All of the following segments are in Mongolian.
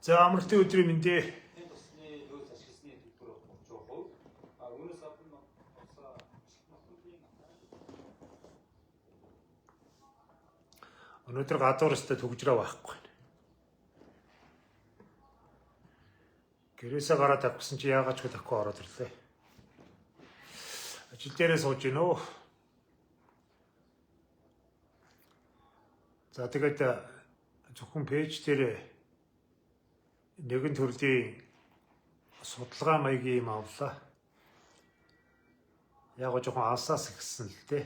За амралтын өдрийн мэндэ. Өнөөдөр гадуур өстө төгжрөө байхгүй. Гэрээсээ гараад тавьсан чи яагаад ч дахиад ороод ирлээ. Ажил дээрээ сууж гин өө. За тэгээд зөвхөн пэйж дээр нэгэн төрлийн судалгаа маягийн юм авлаа. Яг гоо жоохон алсаас ихсэн л дээ.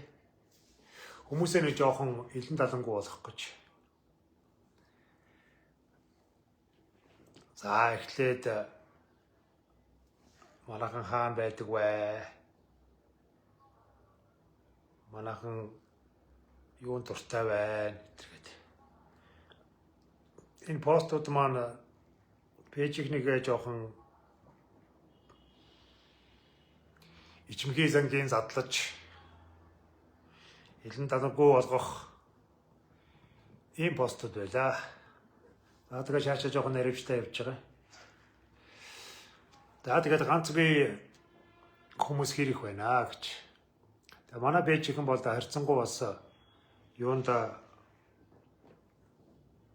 Хүмүүсээ нэг жоохон элен далангуу болох гэж. За эхлээд манайхан хаан байдаг вэ? Манайхан юунд дуртай байна гэдэг. Энэ постууд маань пэйжийг нэгэ жоохон ичимхий зангийн задлаж элен далангуу болгох ийм постууд байлаа. За тэгээд шаашаа жоохон наривчтай явж байгаа. За тэгээд ганц би хүмүүс хэрэг байна гэж. Тэгээд манай пэйжийнхэн бол харьцангуй бас юунд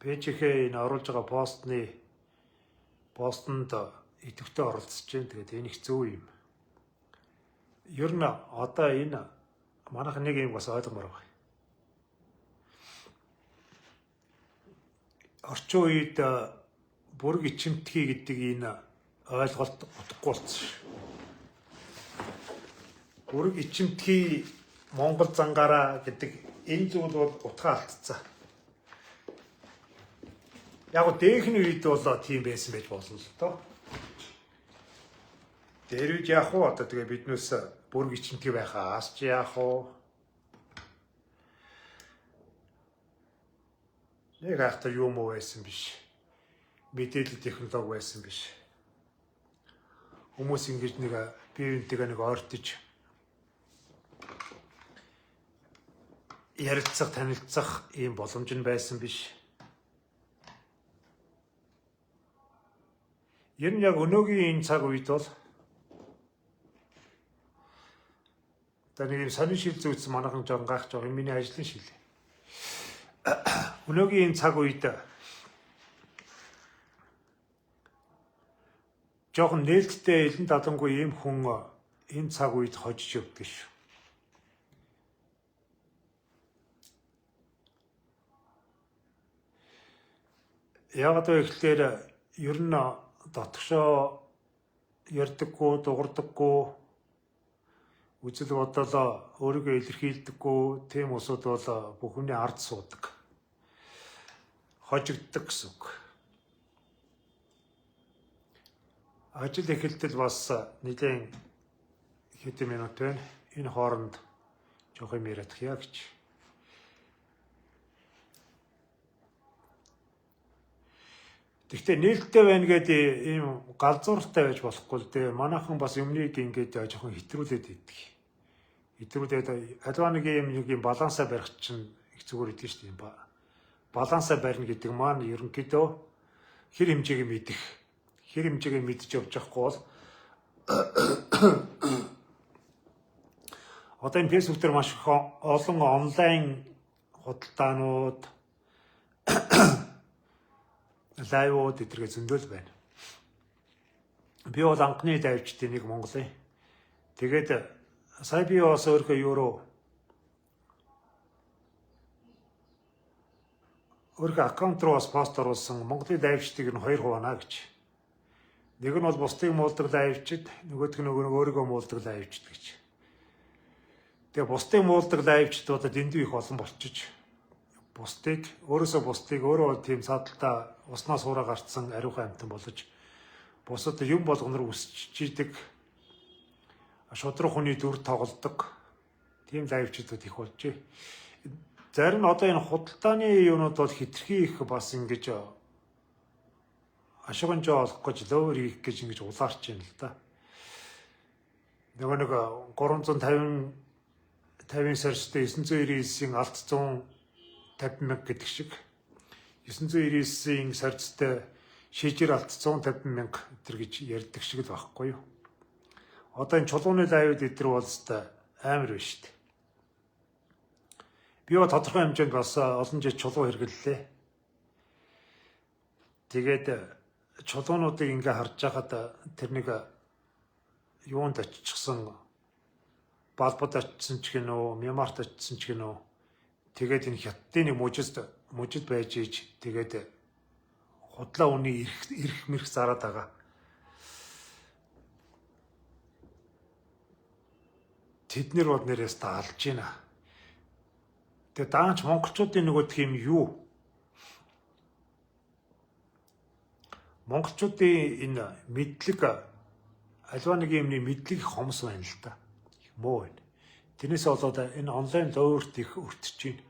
пэйжийнхээ энэ оруулж байгаа постонд идэвхтэй оролцож байна. Тэгээд энэ их зөв юм. Ер нь одоо энэ манайх нэг юм бас ойлгомоор байна. Орчин үед бүрэг ичимтгий гэдэг энэ ойлголт утгагүй болсон. Бүрэг ичимтгий Монгол зангаараа гэдэг энэ зүйл бол утгаа алдсан. Яг нь дээхний үед бол тийм байсан байж болно л доо. Дээр үед яах вэ? Одоо тэгээ биднээс бүрэг ичимтгий байхаас ч яах вэ? Нэг ахтар юм уу байсан биш. Мэдээлэл технологи байсан биш. Хүмүүс ингэж нэг бие биентэйгээ нэг ойртож ярилцах, танилцах ийм боломж нь байсан биш. Ер нь яг өнөөгийн энэ цаг үед бол нэг юм сонин шил зүйцсэн манайхан жоон гайх жоо миний ажлын шил. Өнөөгийн энэ цаг үед жоохон нээлттэй элен далангуй ийм хүн энэ цаг үед хожиж явдаг шүү. Яг одоо ихлээр ер нь дотгошоо ярдаггүй, дуурдаггүй, үзэл бодолоо өөрийгөө илэрхийлдэггүй тийм усуд бол бүхний ард суудаг. Хожигддаг гэсэн үг. Ажил эхэлтэл бас нэгэн хэдэн минут байна. Энэ хооронд жоох юм яриадах яа гэж. Тэгвэл нээлттэй байна гэдэг ийм галзууртай байж болохгүй л дээ. Манайхан бас юмныг ингэж жоохон хэтрүүлээд идэг. Хэтрүүлээд альва нэг юм балансаа барих чинь их зүгээр идэг шүү дээ. Балансаа барина гэдэг маань ерөнхийдөө хэр хэмжээг мэдэх. Хэр хэмжээг мэдж явж байхгүй бол одоо энэ фэйсбүүк дээр маш их олон онлайн худалдаанууд лайвууд эдгээр зөндөл байна. Би бол анхны давьчдын нэг Монголын. Тэгээд сая би бас өөрөө өөрийнхөө аккаунт руу бас пост оруулсан Монголын давьчдыг нь хоёр хуваана гэж. Нэг нь бол бусдыг муулдаг лайвчд, нөгөөх нь өөрийгөө муулдаг лайвчд гэж. Тэгээ бусдыг муулдаг лайвчдуудад дэндүү их олон болчих. Бусдыг өөрөө тийм садалтаа уснаас ураа гарцсан ариухан амтан болж бусад юм болгоноор үсчиж идэг шудраг хүний дүр тоглодог тийм лайвчдууд их болжээ. Зарим нь одоо энэ худалдааны юунууд бол хитрхи их бас ингэж ашигнжоо олох гэж ловер хийх гэж ингэж улаарч байна л да. Нэг 350 50 сарчтай 999-ийн алт 150 мянга гэдэг шиг 999-ийн сарчтай шижир алт 150 мянга өтер гэж ярьдаг шиг л байхгүй юу. Одоо энэ чулууны лайвд өдр бол амар байна шүү дээ. Би бол тодорхой хэмжээнд бас олон жил чулуу хэрэглэлээ. Тэгээд чулуунуудыг ингээ харж байхад тэр нэг юунд оччихсан балбад очсон ч гэнэ үү, Мямарт очсон ч гэнэ үү. Тэгээд энэ хятадын нэг мужид байж ийж тэгээд худлаа үний ирэх мэрх зараад байгаа. Тэднэр бол нэрээс даалж байна. Тэгээ даанч монголчуудын нөгөөх юм юу? Монголчуудын энэ мэдлэг альва нэг юмны мэдлэг хомс байна л да. Муу байна. Тэрнээс болоод энэ онлайн лоорт их өртөж байна.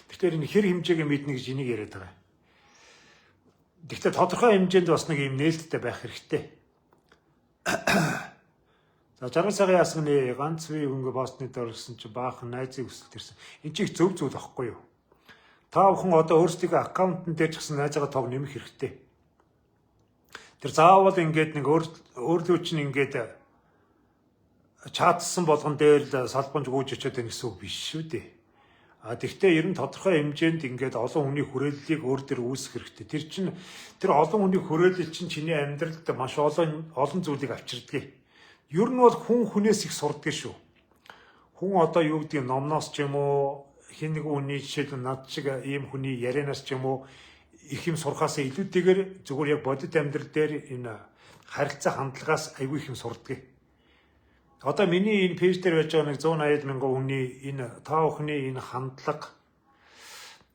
Тэгэхээр энэ хэр хэмжээгээ мэднэ гэж энийг яриад байгаа. Гэхдээ тодорхой хэмжээнд бас нэг юм нээлттэй байх хэрэгтэй. За жаргал цагаан ясганы ганц үе хөнгө босны дор гэсэн чи баахан найзыг өсөлт ирсэн. Энэ чи их зөв зүйл ахгүй юу? Та бүхэн одоо өөрсдийнхөө аккаунтн дээр ч гэсэн найзаагаа тог нэмэх хэрэгтэй. Тэр заавал ингээд нэг өөрлөө чинь ингээд чатсан болгон дээр л салбанж гүйж очиод байна гэсэн үг биш шүү дээ. Тэгвэл ер нь тодорхой хэмжээнд ингээд олон хүний хүрээллийг өөр төр үүсгэх хэрэгтэй. Тэр олон хүний хүрээлэл чинь чиний амьдралд маш олон зүйлийг авчирдаг. Ер нь бол хүнээс их сурдаг шүү. Хүн одоо юу гэдэг номноос ч юм уу хин нэг хүний жишээл над шиг ийм хүний ярианаас ч юм уу их юм сурахаас илүүтэйгээр зүгээр яг бодит амьдрал дээр энэ харилцаа хандлагаас айгүй их юм сурдаг. Одоо миний энэ пэйж дээр байж байгаа нэг 180 мянган хүний энэ та бүхний энэ хандлага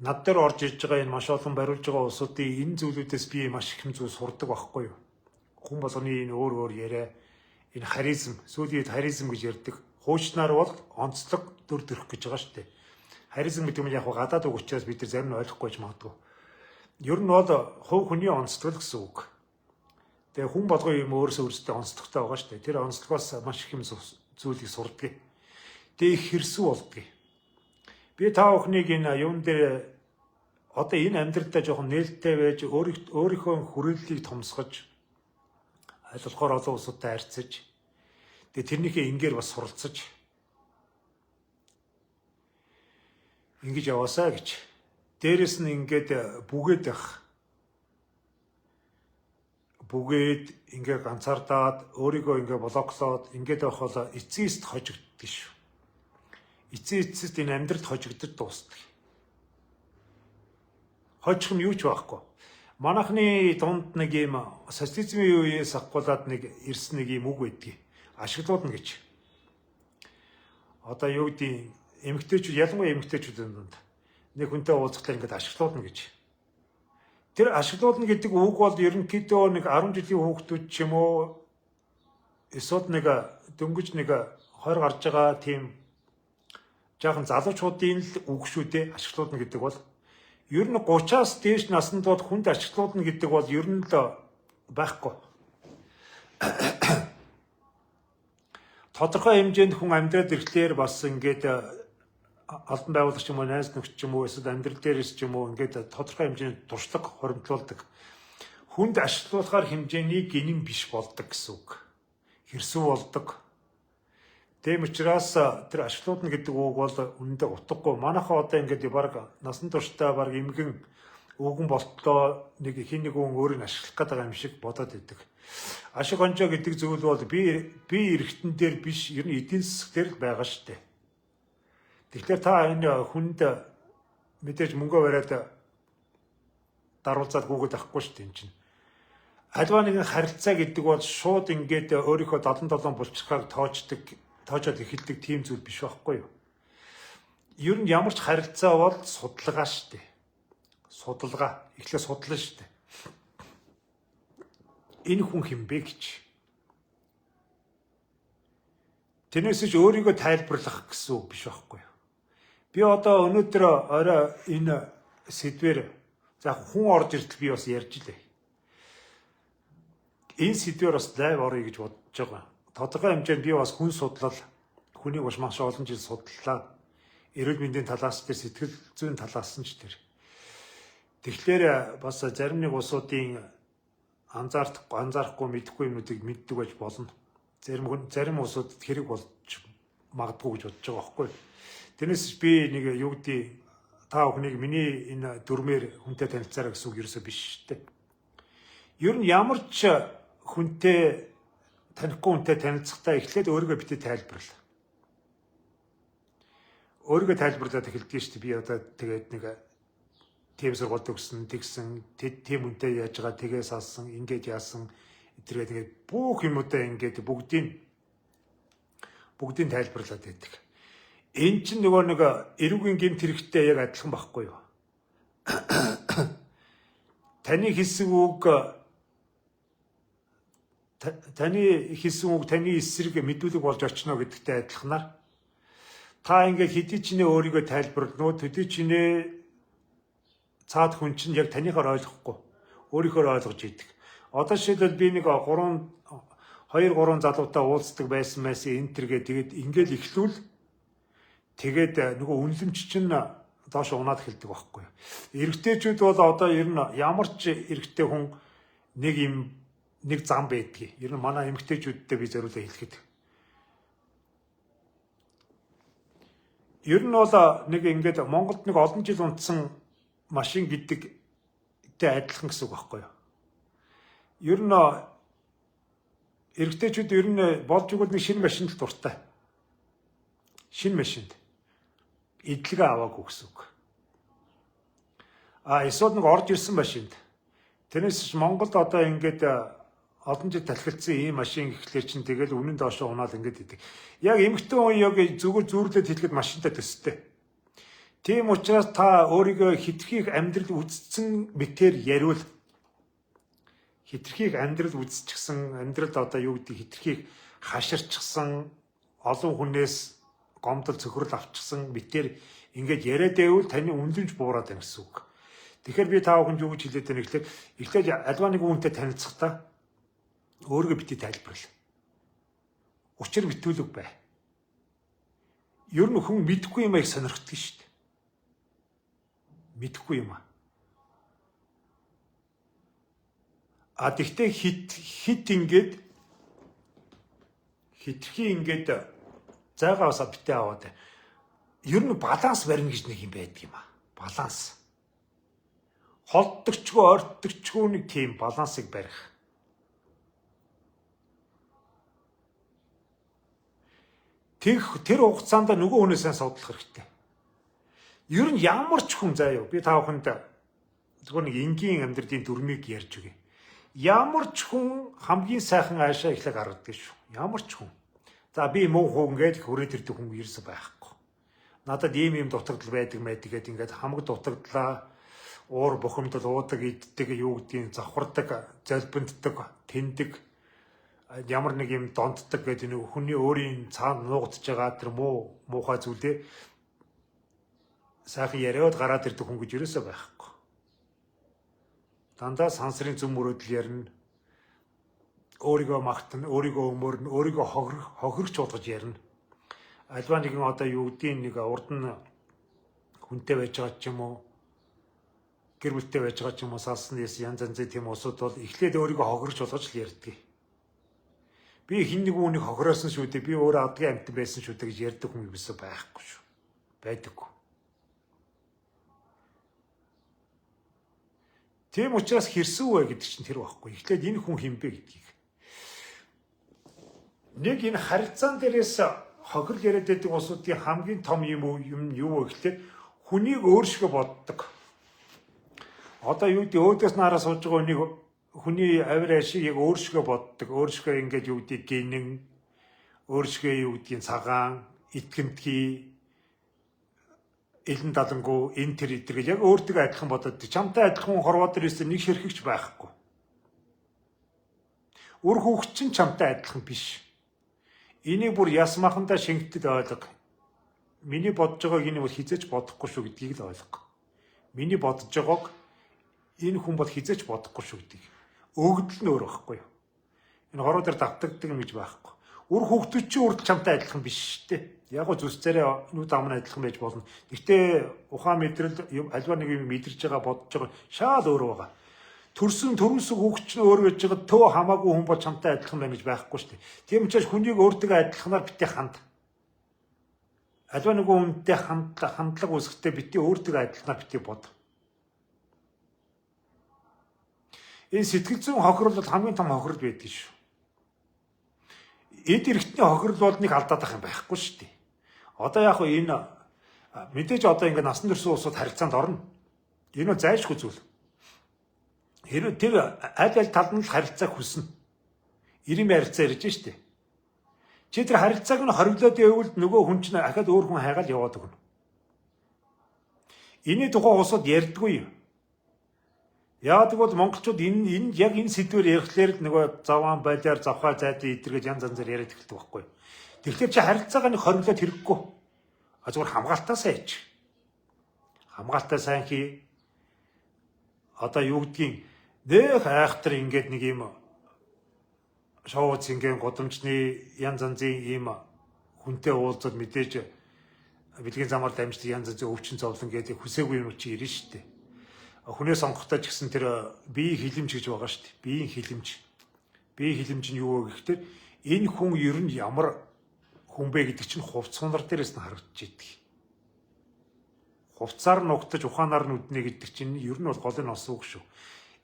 над дээр орж ирж байгаа энэ маш олон бариулж байгаа улсуудын энэ зүйлүүдээс би маш их юм зүйл сурдаг байхгүй юу? Хүн болгоны энэ өөр яриа энэ харизм, сүүлийн харизм гэж ярьдаг. Хуучнаар бол онцлог дүр төрх гэж байгаа шүү дээ. Харизм гэдэг нь яг гадаад үг учраас бид нар зарим нь ойлгохгүй ч магадгүй. Ер нь бол хувь хүний онцлог гэсэн үг. Тэгээ хүн болгоо юм өөрөөсөө өөрсдөө онцлогтой байгаа шүү дээ. Тэр онцлогоос маш их юм зүйлийг сурдаг. Тэгээ их хэрсүү болдог. Би та бүхнийг энэ юун дээр одоо энэ амьдралдаа жоохон нээлттэй байж өөрийнхөө хүрээллийг томсгож аль болохоор олон улсуудтай харьцаж тэгээ тэрнийхээ ингээр бас суралцаж ингэж яваасаа гэж. Дээрэс нь ингээд бүгээд ингээ ганцаардаад өөрийгөө ингээ блоклоод ингээд байх бол эцээст хожигддаг шүү. Эцээст энэ амьдралд хожигдож дуусдаг. Хожих нь юу ч байхгүй. Манайхны дунд нэг юм социализмын үеэс ахгуулаад нэг ирсэн нэг юм үг байдгийг ашиглуулна гэж. Одоо юу гэдэг эмэгтэйчүүд ялангуяа эмэгтэйчүүдийн дунд нэг хүнтэй уулзахлаа ингээд ашиглуулна гэж. Тэр ашиглуулна гэдэг үг бол ерөнхийдөө нэг 10 жилийн хүүхдүүд ч юм уу эсвэл нэг дөнгөж нэг 20 гарч байгаа тийм жаахан залуучуудын л үг шүү дээ. Ашиглуулна гэдэг бол ер нь 30-аас дээш наснд бол хүнд ашиглуулна гэдэг бол ер нь л байхгүй. Тодорхой хэмжээнд хүн амьдраад ирэхлээр бас ингээд албан байгуулагч юм уу, найз нөхдөд ч юм уу, эсвэл амьдрал дээрээс ч юм уу ингээд тодорхой хэмжээнд туршлага хоримтлуулдаг. Хүнд ашиглуулахар хэмжээний гинэн биш болдог гэсэн үг. Хэрсүү болдог. Тэм учраас тэр ашиглуулна гэдэг үг бол үнэндээ утгагүй. Манайхаа одоо ингээд баг насан туршдаа баг эмгэн өвгөн болтлоо нэг хин нэг хүн өөрийг ашиглах гэдэг юм шиг бодоод идэг. Ашиг онжоо гэдэг зүйл бол би эргэтэн дээр биш, ер нь эдийн засаг дээр л байгаа шүү дээ. Тэгэхээр та энэ хүнд мэдээж мөнгө бариад даруулзаад гүгээд авахгүй шүү дээ энэ чинь. Альва нэгэн харилцаа гэдэг бол шууд ингээд өөрийнхөө 77 булчирхааг тоочод эхэлдэг тийм зүйл биш байхгүй юу? Ер нь ямар ч харилцаа бол судалгаа шүү дээ. Судалгаа. Эхлээ судлаа шүү дээ. Энэ хүн хинбэ гэж. Тэрнээс ч өөрийгөө тайлбарлах гэсэн үг биш байхгүй юу? Би одоо өнөөдөр орой энэ сэдвэр за хүн орж иртэл би бас ярьж илээ. Энэ сэдвэр бас лайв орё гэж бодож байгаа. Тодорхой хэмжээнд би бас хүн судлал, хүнийг бас маш олон жил судлаа. эрүүл мэндийн талаас дээр сэтгэл зүйн талаас нь ч тэр. Тэгэхээр бас зарим нэг улсуудын анзаарахгүй мэдэхгүй юмнуудыг мэддэг байж болно. Зарим улсуудад хэрэг болж магадгүй гэж бодож байгаа байхгүй. Тэрнээс би нэг юу гэдэг та бүхнийг миний энэ дүрмээр хүнтэй танилцаарай гэсэн үг ерөөсөө биш шүү дээ. Ер нь ямар ч хүнтэй танихгүй хүнтэй танилцахдаа эхлээд өөрийгөө битээ тайлбарлаа. Өөрийгөө тайлбарлаад эхэлдэг шүү дээ. Би одоо тэгээд нэг тийм сургалт өгсөн, тэгсэн, тийм үнтэй яаж байгаа, тэгээ салсан, ингээд яасан, эдгээр тэгээд бүх юмудаа ингээд бүгдийг тайлбарлаад байдаг. Энэ чинь нөгөө нэг эрүүгийн гэмт хэрэгтэй яг адилхан байхгүй юу? Таны хэлсэн үг таны эсрэг мэдүүлэг болж очно гэдэгтэй адилханаар та ингээд хэдий ч нэ өөрийгөө тайлбарланууд хэдий ч нэ цаад хүн чинь яг танихаар ойлгохгүй өөрийнхөө ойлгож идэг. Одоо жишээлбэл би нэг 2-3 залуутай уулздаг байсан энэ төргээ тэгээд ингээл эхлүүл тэгээд нөгөө үнэлэмж чинь доош унаад эхэлдэг байхгүй юу. Эрэгтэйчүүд бол одоо ер нь ямар ч эрэгтэй хүн нэг зам байдгийг. Ер нь манай эмэгтэйчүүдтэй би зориулаа хэлэхэд. Ер нь бол нэг ингээд Монголд нэг олон жил унтсан машин гэдэгтэй адилхан гэсэн үг байхгүй юу. Ер нь эрэгтэйчүүд ер нь болж игэл нэг шинэ машинд л дуртай. Шинэ машинд эдлэгээ аваагүй гэсэн үг. Эсвэл нэг орж ирсэн машинд. Тэрнээс Монголд одоо ингээд олон жил талхилсан ийм машин гэхлээр чинь тэгэл үнэн доошоо унаал ингээд идэг. Яг эмэгтэй хүн яг зүгээр зүүрлээд хэлэхэд машинтай төстэй. Тийм учраас та өөрийгөө хитрхийг амьдрал үзсэн мэтэр яриул. Хитрхийг амьдрал үзчихсэн, амьдралд одоо юу гэдэг хитрхийг хаширчсан, олон хүнээс гомдол цөхрөл авчихсан мэтэр ингээд яриад байвал таны үнэлэмж буураад байна гэсэн үг. Тэгэхээр би та бүхэнд юу гэж хэлээд байна гэхлээр эхлээд альва нэг хүнтэй танилцахдаа өөрийгөө битгий тайлбарлаа. Учир битүүлэг бай. Ер нь хүн мэдхгүй юм их сонирхдаг шүү дээ. Мэдхгүй юм. Тэгтээ хит ингээд хитрхи ингээд зайгаасаа битээ аваад. Ер нь баланс барина гэж нэг юм байдаг юм. Баланс. Холддогчгүй, ойртдогчгүй нэг тийм балансыг барих. Тэр хугацаанд нөгөө хүнээсээ судлах хэрэгтэй. Ер нь ямар ч хүн заяа би та бүхэнд зөвхөн нэг энгийн амьдралын дүрмийг ярьж өгье. Ямар ч хүн хамгийн сайхан аашаа ихлэг гаргадаг шүү. Ямар ч хүн. За би муу хүн гээд хүрээд ирдэг хүн ерөөсөй байхгүй. Надад ийм дутагдал байдаг гэдэг ингээд хамаг дутагдлаа уур бухимдал уудаг, иддэг, юу гэдгийг завхардаг, залбинддаг, тэндэг ямар нэг юм донддаг гэдэг нэг хүний өөрийн цаана нуугдж байгаа тэр муухай зүйлээ сайхан яриад гараад ирдэг хүн гэж ерөөсөй байхгүй. Дандаа сансрын зүм мөрөөдөл ярина. Өөрийгөө магтана, өөрийгөө өмөрнө, өөрийгөө хохирч болгож ярина. Альва нэгэн одоо юу гэдгийг нэг урд нь хүнтэй байж байгаа ч юм уу, гэр бүлтэй байж байгаа ч юм уу, салсан янз янзын тийм усуд бол эхлээд өөрийгөө хохирч болгож л ярьдаг. Би хин нэг үнийг хохироосон шүү дээ. Би өөрөө адгийн амьтан байсан шүү дээ гэж ярьдаг хүн юусоо байхгүй шүү. Байдаггүй. Тийм учраас хэрсүү вэ гэдэг чинь тэр байхгүй. Эхлээд энэ хүн хинбэ гэдгийг. Нэг энэ харилцаан дээрээс хохирол яриад байдаг улсуудын хамгийн том юм юу вэ гэхлээр хүнийг өөрсгөө боддог. Одоо юу гэдэг өөдөөс нараа сууж байгаа хүнийг хүний авир ашиг яг өөрсгөө боддог. Өөрсгөө ингээд юу гэдэг гинэн, өөрсгөө юу гэдгийг цагаан, итгэмтгий, элен далангуу, энэ тэр эдгээр яг өөртөө адилхан бодоод чамтай адилхан хорвоод ирсэн нэг ширхэгч байхгүй. Үр хүүхэд чинь чамтай адилхан биш. Энийг бүр ясмахандаа шингэтэд ойлго. Миний бодож байгааг энэ бол хизээч бодохгүй шүү гэдгийг л ойлго. Миний бодож байгааг энэ хүн бол хизээч бодохгүй шүү гэдгийг. Өгдөл нь өөр байхгүй юу? Энэ хороо дээр давтагддаг юм гэж байхгүй. Үр хүүхдүүд чинь үрд чамтай адилхан биш шүү дээ. Яг го зүс царай нүд амна адилхан байж болно. Гэхдээ ухаан мэдрэл альва нэг юм мэдэрч байгаа бодож байгаа шал өөр байгаа. Төрөөсөг хүүхч нь өөр байж байгаа төв хамаагүй хүн бол чамтай адилхан байна гэж байхгүй шүү дээ. Тийм учраас хүнийг өөртөө адилханаар битээ ханд. Альва нэг хүнтэй хандлага үүсгэхдээ битээ өөртөө адилханаар битээ бод. Энэ сэтгэл зүйн хохирол бол хамгийн том хохирол байдаг шүү. Эд эргэтний хохирол бол нэг алдаад ах юм байхгүй шүү дээ. Одоо яг энэ мэдээж одоо ингээд насан турш улсууд харилцаанд орно. Энэ нь зайлшгүй зүйл. Хэрвээ тэр аль талд нь л харилцааг хүснэ. Ирийн харилцаа ярьж штэ. Чи тэр харилцааг нь хориглоод явбал нөгөө хүн чинь ахад өөр хүн хайгаал яваад өгнө. Эний тухай улсууд ярьдгүй. Яагаад гэвэл монголчууд энэ яг энэ сэдвээр ярихлаар л нөгөө заваан байлаар завхаа зайдын идэргээд янз янзаар яриад эхэлдэг байхгүй. Тэгэхээр чи харилцаагаа нэг хориглоод хэрэггүй. А зүгээр хамгаалтаа сайн ич. Хамгаалтаа сайн хий. Одоо юу гэдгийг нэх айхтар ингээд нэг юм шоу зингийн годамжны янз янзын ийм хүнтэй уулзаад мэдээж бэлгийн замаар дамждаг янз янзын өвчин зовлон гэдэг хүсээгүй юм чи ирнэ шүү дээ. Хүнээ сонгохдоо ч гэсэн тэр биеийн хилэмж гэж байгаа шүү дээ. Биеийн хилэмж. Биеийн хилэмж нь юу вэ гэхээр энэ хүн ер нь ямар хүн бэ гэдэг чинь хувц сунар дээрээс нь харагдаж идэг. Хувцаар нугтаж ухаанаар нүднэ гэдэг чинь ер нь бол голын ос үг шүү.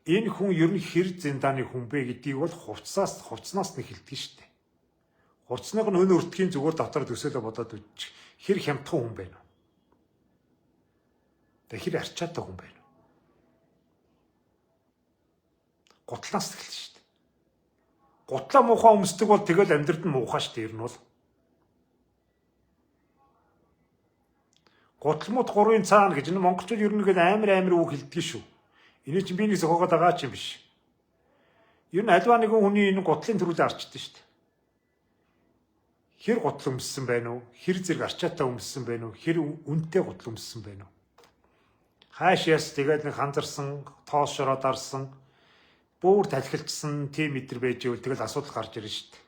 Энэ хүн ер нь хэр зиндааны хүн бэ гэдгийг бол хувцнаас нь хэлдэг шүү дээ. Хувцсныг нь өн өртгийн зүгээр дотор төсөөлө бодоод үжиж хэр хямдхан хүн байна уу? Тэг хэр арчаатай хүн байна уу? Гутлаас эхэлнэ шүү дээ. Гутлаа муухай өмсдөг бол тэгэл амьдрал нь муухай шүү дээ ер нь бол. Гутлмууд гурвын цаана гэж энэ монголчууд ер нь амар үг хэлдэг шүү. Энэ чинь би нэг зохиогоод байгаа ч юм биш. Ер нь альва нэгэн хүний энэ гутлын төрүүлээ арчдаг шүү дээ. Хэр гутал өмссөн байна уу? Хэр зэрэг арчаатай өмссөн байна уу? Хэр үнэтэй гутал өмссөн байна уу? Хаашаас тэгээд нэг ханзарсан, тоос шороод арсан, бүр талхилчсан тийм мэдэр байж ивэл тэгэл асуудал гарч ирнэ шүү дээ.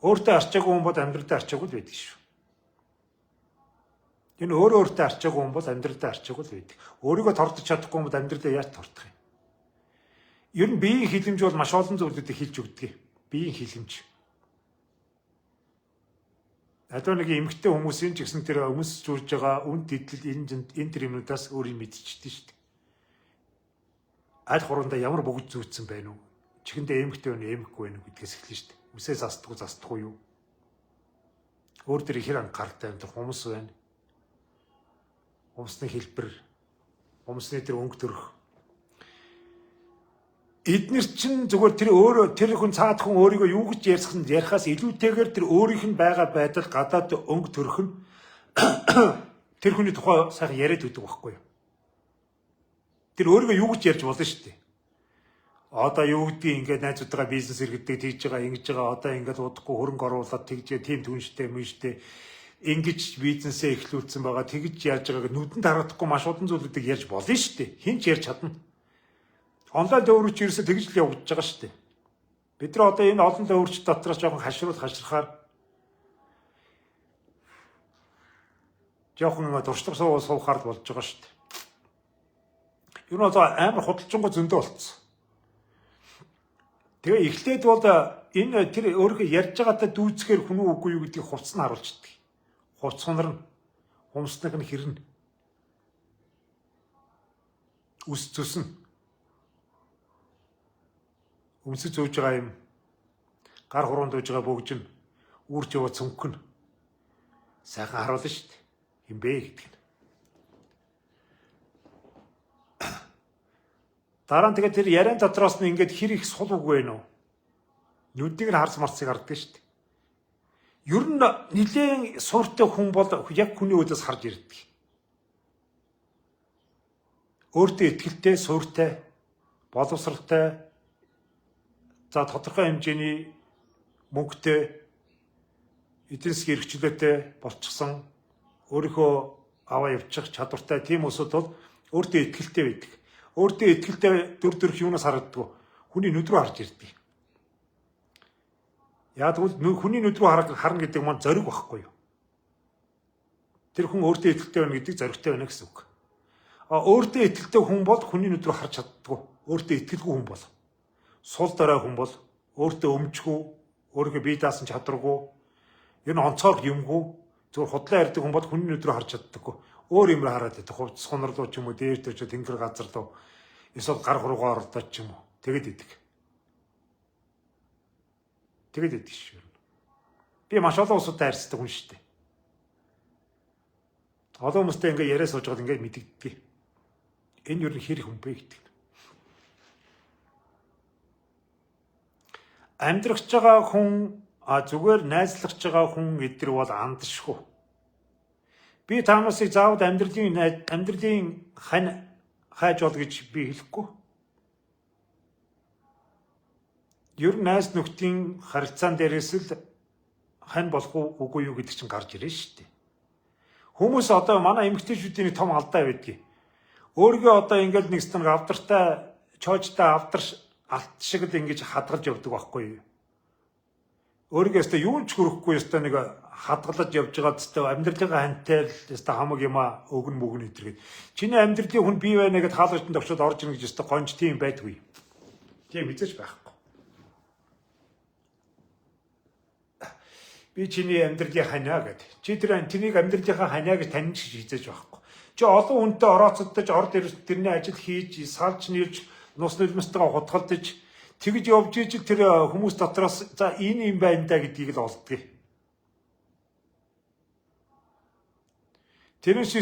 Өөртөө арчаагүй хүн бол амьдралдаа арчаагүй л байдаг шүү. Энэ өөртөө арчаагүй хүн бол амьдралдаа арчаагүй л байдаг. Өөрийгөө тордож чадахгүй хүн бол амьдралдаа яаж тордох юм? Ер нь биеийн хилэмж бол маш олон зүйлүүдийг хэлж өгдөг. Биеийн хилэмж. Адуу нэг эмэгтэй хүмүүсийн ч гэсэн тэр өмс зурж байгаа үн дидэл энэ тэр юмудаас өөрийг мэдчихдэг шүү дээ. Аль хурандаа ямар богд зүүцсэн байна уу? Чихэндээ эмэгтэй байна уу, эмэхгүй байна уу гэдгээс эхэлнэ шүү дээ. Үсээс застдаггүй юу? Өөр тэр ихэр анхааралтай энэ хүмүүс байна. Умсны хэлбэр, умсны тэр өнгө төрх. Эднэр чинь зүгээр тэр хүн цаад хүн өөрийгөө юу гэж ярихаас илүүтэйгээр тэр өөрийнх нь байгаа байдал гадаад өнгө төрх нь тэр хүний тухай сайхан яриад өгдөг байхгүй юу? Тэр өөрийгөө юу гэж ярьж болно шүү дээ. Одоо юу гэдгийг ингээд найзуудтайгаа бизнес эргэдэг тэгж байгаа ингэж байгаа одоо ингээд удахгүй хөрөнгө оруулаад тэгж тийм түнштэй мөнштэй ингэж бизнесээ эхлүүлсэн байгаа тэгж яаж байгааг нүдэнд харагдахгүй маш олон зүйлүүдийг ярьж болно шүү дээ. Хин ч ярьж чадна. Онлайн дөөрөж ерөөсө тэгж л явагдаж байгаа шүү дээ. Бид нар одоо энэ олон дөөрч дотроос жоохон хашрахаар жоохон туршлага суухаар болж байгаа шүү дээ. Юу нь одоо амар худалчингуй зөндөө болцсон. Тэгээ эхлээд бол энэ тэр өөрөө ярьж байгаатай дүүцхээр хүн үгүй юу гэдгийг хувцс нь харуулчихдаг. Хувцс хунар нь хумснаг нь хэрнэ. Үс зүснэ. Өмсөж зөөж байгаа юм. Гар хуруунд ууж байгаа бөгжин үрж яваа цөмхөн. Сайхан харуулна шүү дээ. Хинбэ гэдэг нь. Дараа нь тэгээд тэр яриан дотроос нь ингээд хэр их сул үг вэ нөө. Нүдийг нь харс марцыг харддаг шүү дээ. Ер нь нэлээд сууртай хүн бол яг хүний өөдөөс харж ирдэг. Өөртөө итгэлтэй, сууртай, боловсралтай, за тодорхой хэмжээний мөнгөтэй, эдийн засгийн эрхчлөөтэй болчихсон, өөрийнхөө аваа явуучих чадвартай тийм хүмүүсд бол өөртөө итгэлтэй байдаг. Өөртөө итгэлтэй төрх юунаас харагддаг. Хүний нүд рүү харж ирдэг. Яг тэгвэл хүний нүд рүү харна гэдэг маань зориг байхгүй юу? Тэр хүн өөртөө итгэлтэй байна гэдэг зоригтой байна гэсэн үг. Өөртөө итгэлтэй хүн бол хүний нүд рүү харж чаддгүй. Өөртөө итгэлгүй хүн бол сул дорой хүн бол өөртөө өмчгүй, өөрийнхөө бие даасан чадваргүй, ер нь онцгой юмгүй, зөвхөн худлаа ярьдаг хүн бол хүний нүд рүү харж чаддаггүй. Өөр юм руу хараад байдаг. Хувцс хонор руу ч юм уу, дээр төрж тэнгэр газар руу, эсвэл гар хуруугаар оролдоод ч юм уу. Тэгэд идэг. Тэгэд идэг шүү. Би маш олон улсуудтай харьцдаг хүн шүү дээ. Олон хүмүүстэй ингээ яриа сууж байгаа ингээ мэддэгдээ. Энэ юу хэр хүн бэ гэдэг. Амьдрахж байгаа хүн зүгээр найзлахж байгаа хүн эдгэр бол андшгүй. Би таамаасыг заавал амьдралын хань хайж бол гэж би хэлэхгүй. Ер нь найз нөхдийн харилцаан дээрээс л хань болох үгүй юу гэдэг чинь гарч ирнэ шүү дээ. Хүмүүс одоо манай эмэгтэйчүүдийн том алдаа байдгийг. Өөргөө одоо ингээл нэг стан авдартай, чоожтой алт шиг л ингэж хадгалж явдаг байхгүй юу? Өөргөө өстө юу ч хөрөхгүй өстө нэг хадгалж явж байгаа өстө амьдралын хантай л өстө хамаг юма өгн мөгн өдөргээд. Чиний амьдралын хүн бий байна гэд хаалгачтан төвшөд орж ирнэ гэж өстө гонж тийм байдгүй. Тийм мэдээж байхгүй. Би чиний амьдралын ханиа гэд. Чи тэрнийг амьдралынхаа ханиа гэж тань хийж байхгүй. Чи олон хүнтэй орооцодож орд ирж тэрний ажил хийж, салж нийлж, нус нулимстайгаа хутгалдаж тэгж явж ижил тэр хүмүүс дотроос за энэ юм байна да гэдгийг л олдгий. Тэрнээс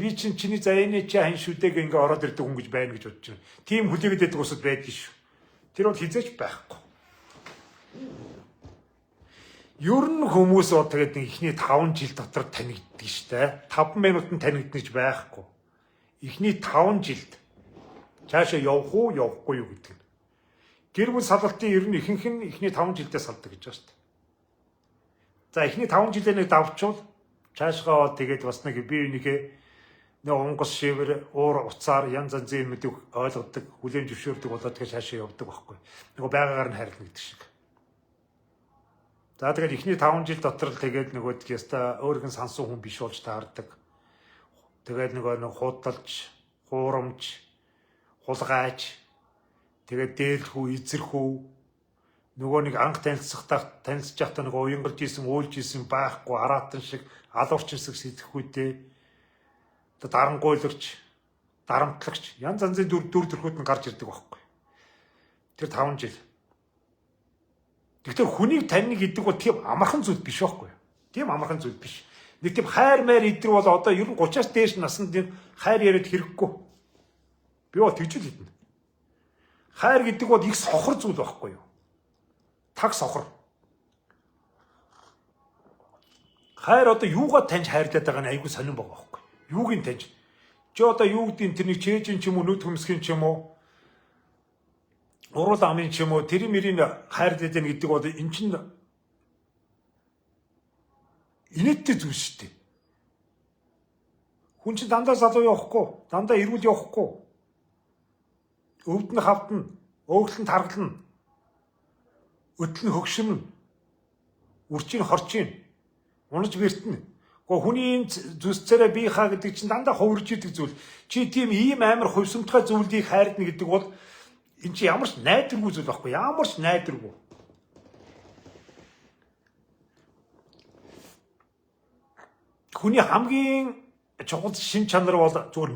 би чиний за энэ чи хан шүдэг ингээ ороод ирдэг хүн гэж байна гэж бодож байна. Тийм хүлээгээд байдаг усуд байдаг шүү. Тэр бол хизээч байхгүй. Ер нь хүмүүс бол тэгээд нэг ихний 5 жил дотор танигддаг штэ. 5 минутанд танигдна гэж байхгүй. Ихний 5 жилд цаашаа явах уу, явахгүй юу гэдэг. Гэр бүл салгалтын ер нь ихэнх нь ихний 5 жилдээ салдаг гэж байна штэ. За ихний 5 жилээ нэг давчвал цаашгаа тэгээд бас нэг бие бинийхээ нэг онгос шивэр, уур уцаар янз янзын юмыг ойлгодог, хүлээн зөвшөөрдөг болоод тэгээд цаашаа явдаг байхгүй. Нэг байгаагаар нь харилна гэдэг шиг. За тэгээд ихний 5 жил дотор л тэгээд нөгөөдг яста өөргөн сансан хүн биш болж таардаг. Тэгээд нэг худалж, хуурамж, хулгайч, тэгээд дээлхүү, эзэрхүү, нөгөө нэг анх танилцж байхдаа нэг уянгалж исэн, уйлж исэн байхгүй, араатан шиг, алуурчин шиг сэтгэхүйтэй, дарангуйлагч, дарамтлагч, янз янзын дүр төрхүүд нь гарч ирдэг байхгүй. Тэр 5 жил. Гэхдээ хүнийг таньна гэдэг бол тийм амархан зүйл биш байхгүй юу? Тийм амархан зүйл биш. Нэг тийм хайр майр идэр бол одоо ер нь 30-аас дээш наснд тийм хайр яриад хэрэггүй. Би бол тэгж л хэлнэ. Хайр гэдэг бол их сохор зүйл байхгүй юу? Таг сохор. Хайр одоо юугаа таньж хайрлаад байгаа нь айгүй сонирн байгаа байхгүй юу? Юуг нь таньж? Чи одоо юу гэдгийг тэрний чэйжин ч юм уу, нүд хөмсгэн ч юм уу, урал амын ч юм уу, тэр мөрийн хайрлаад байна гэдэг бол эн чинь инээдтэй зүйл шүү дээ. Хүн чинь дандаа залуу явахгүй, дандаа эрүүл явахгүй. Өвдөн хавдна, өглөн таргална. Өдлөн хөгшөрнө. Үрчийн хорчийн. Унаж бэртнэ. Гэхдээ хүний зүсцээрээ бие хаа гэдэг чинь дандаа хувирж идэг зүйл. Чи тийм ийм амар хувьсамтгай зүйлийг хайрдна гэдэг бол энэ чи ямар ч найдваргүй зүйл байхгүй. Ямар ч найдваргүй. Хүний хамгийн чухал шин чанар бол зүгээр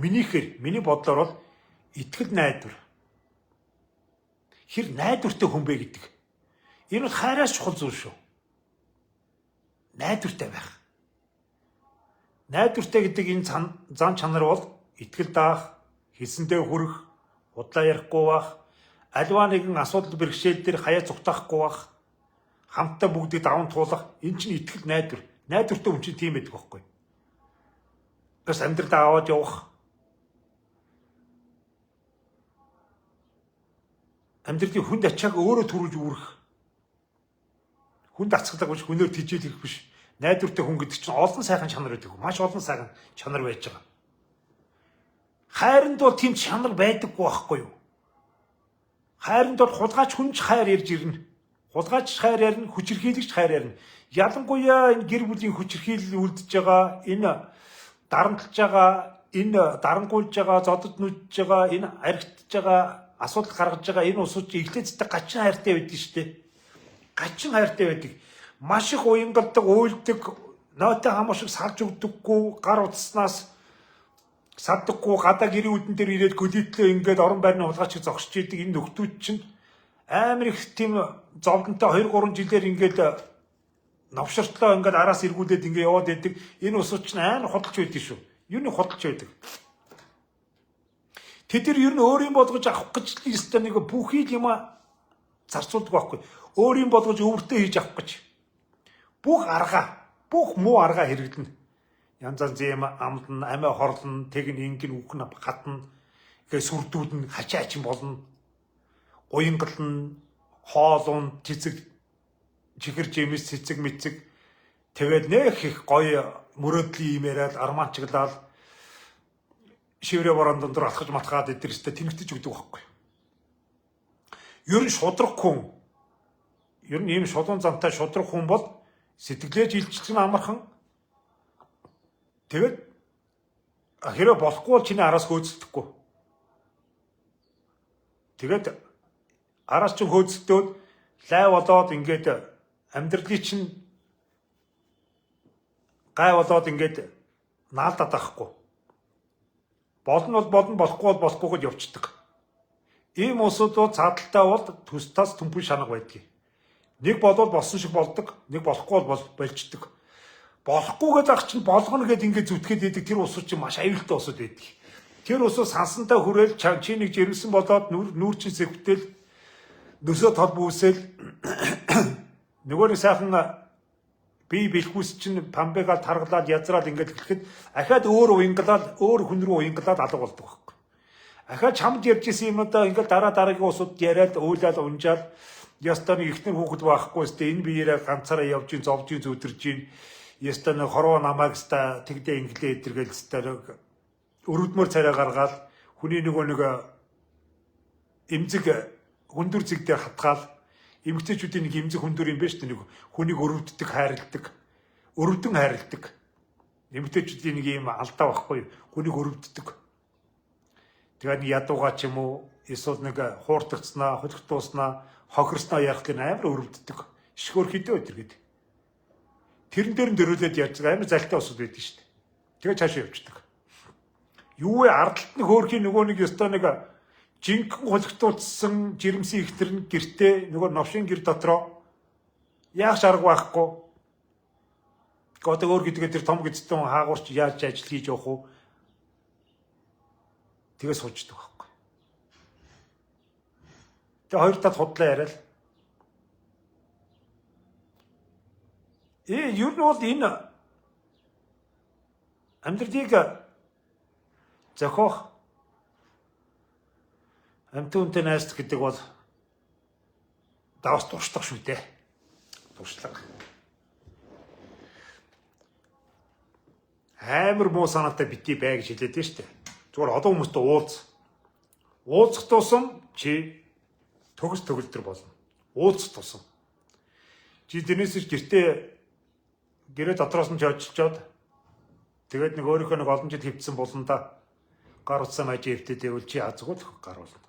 миний бодлоор бол итгэл найдвар. Хэр найдвартай хүн бэ гэдэг. Энэ бол хайраас чухал зүйл шүү. Найдвартай байх. Найдвартай гэдэг энэ зан чанар бол итгэл даах, хэлсэндээ хүрэх, удлаа ярихгүй байх, альва нэгэн асуудал бэрхшээл дээр хаяа цугтаахгүй байх, хамтдаа бүгдийг даван туулах, энэ чинь итгэл найдвар. Найдвартай хүн чинь тийм байдаг байхгүй. Бас амьдралдаа аваад явах. Амьдралын хүнд ачааг өөрөө төрүүлж үүрэх. Хүнд ацгалаг биш, хүнээр тижэл хийх биш. Найдвартай хүн гэдэг чинь олон сайхан чанар байдаг. Маш олон сайхан чанар байж байгаа. Хайранд бол тийм чанар байдаггүй байхгүй юу? Хайранд бол хулгайч хүнч хайр ярьж ирнэ. Хулгайч хайр ярина, хүчирхийлэгч хайр ярина. Ялангуяа энэ гэр бүлийн хүчирхийлэл үлдэж байгаа, энэ дарамтлж байгаа, энэ дарангуйлж байгаа, зодод нүдж байгаа, энэ аригтж байгаа, асуудал гаргаж байгаа энэ усууд эхлээдтэй гачин хайртай байдаг шүү дээ. Гачин хайртай байдаг. Маш их уянгалдаг, уйлдаг, нойтой хамаа шиг салж өгдөггүй, гар утаснаас саддаггүй, гадаа гэрийн үдэн дээр ирээд гөлөдлөө ингээд орон байрны хулгайчийг зогсож идэг энэ нөхдүүд чинь амар их тийм зовлонтой 2-3 жилээр ингээд новширтлоо ингээд араас эргүүлээд ингээд яваад идэг. Энэ усууд чинь амар худалч байдаг шүү. Юуны худалч байдаг. Тэд нар ер нь өөрийн болгож авах гэж листэ нэг бүхий юм зарцуулдаг байхгүй. Өөрийн болгож өвөртөө хийж авах гэж. Бүх арга, бүх муу арга хэрэглэнэ. Янз янзын юм амлан, амиа хорлон, тэгн ингэн үхэн хатна. Ингээ сүрдүүдэн хачаачин болно. Уянгалн, хоолун, цэцэг, чихэр жимс, цэцэг мэцэг тэгээд нэх их гоё мөрөөдлийн юм яриад армаанчглал шиврэ борон дондор алхаж матгаад эдгэрстэй тэнэгтэж өгдөг байхгүй. Ер нь шудрах хүн, ер нь ийм шулуун замтай шудрах хүн бол сэтгэлээ жилчлэн амархан тэгээд хэрэг болохгүй бол чиний араас хөөцөлдөхгүй. Тэгээд араас чинь хөөцөлдөөд лай болоод ингээд амьдралыг чинь гай болоод ингээд наалдаад байхгүй. Болно бол болно, болохгүй бол болохгүй гэж явцдаг. Ийм усуудууд цаадалтай бол төстас түмхэн шанаг байдгийг. Нэг болвол болсон шиг болдог, нэг болохгүй бол болждаг. Болохгүй гэж ах чинь болгоно гэд ингээд зүтгээд идэг тэр усууд чинь маш аюултай усууд байдаг. Тэр усууд сансантай хүрээл чи нэг жирэмсэн болоод нүүр чинь сэвтэл нөсөө тол бүсэл нөгөө нэг сайхан би бэлхүүс чинь памбегаар таргалаад язраад ингээд эхлэхэд ахаад өөр уянгалаад өөр хүн рүү уянгалаад алга болдог байхгүй. Ахаад чамд ярьжсэн юмудаа ингээд дараагийн усууд яриад уйлаад унжаад ястаа нэг ихнэр хүүхэд байхгүй өстэй энэ биеэрээ ганцаараа явж ин зовж ин зүдэрж ин ястаа нэг хорвоо намайг ста тэгдэ инглээ эдэргээл ста өрөвдмөр царай гаргаад хүний нөгөө нэг эмзэг хүндүр зэгдээ хатгаал эмгтээчүүдийн нэг эмзэг хүндүр юм байна шүү дээ, нэг хүнийг өрөвддөг, хайрладаг, өрөвдөн хайрладаг. Эмгтээчүүдийн нэг юм алдаа байхгүй юу? Хүнийг өрөвддөг. Тэгээд нэг ядуугаа ч юм уу, эсвэл нэг хууртагцнаа, хөлгтууснаа, хохирсноо ярих гэн амар өрөвддөг. Ишгөр хідээ өдөргээд. Тэрэн дээр нь дөрүүлээд ярьж байгаа амар залтай усуд байдаг шүү дээ. Тэгээд цаашаа явчихдаг. Юу вэ? Ардталт нэг хөөрхийн нөгөө нэг ёстой нэг жинхэнэ хөлгтуулсан жирэмсэн ихтер нь гэртээ нөгөө новшин гэр дотроо яах шарга байхгүй. Гот өөр гэдгээ тэр том гэдэгтэн хаагуурч яаж ажил хийж явах уу? Тэгээ сууждаг байхгүй. Тэгээ хоёр талд худлаа яриад. Ер нь бол энэ амьдралыг зохиох амтунтай найз гэдэг бол давс туршлага шүү дээ. Туршлага. Амар муу санаатай бити бай гэж хэлээд байна шүү дээ. Зүгээр олон хүмүүстэй уулзах тусам чи төгс төгөлдөр болно. Уулзах тусам. Чи тэрнээс гэртээ гэрээ дотроос нь жожлжоод тэгээд нэг өөрийнхөө нэг олон жил хөвцсөн болонда гар утсаа мажи хөвтөд байвал чи азгуул гар болно.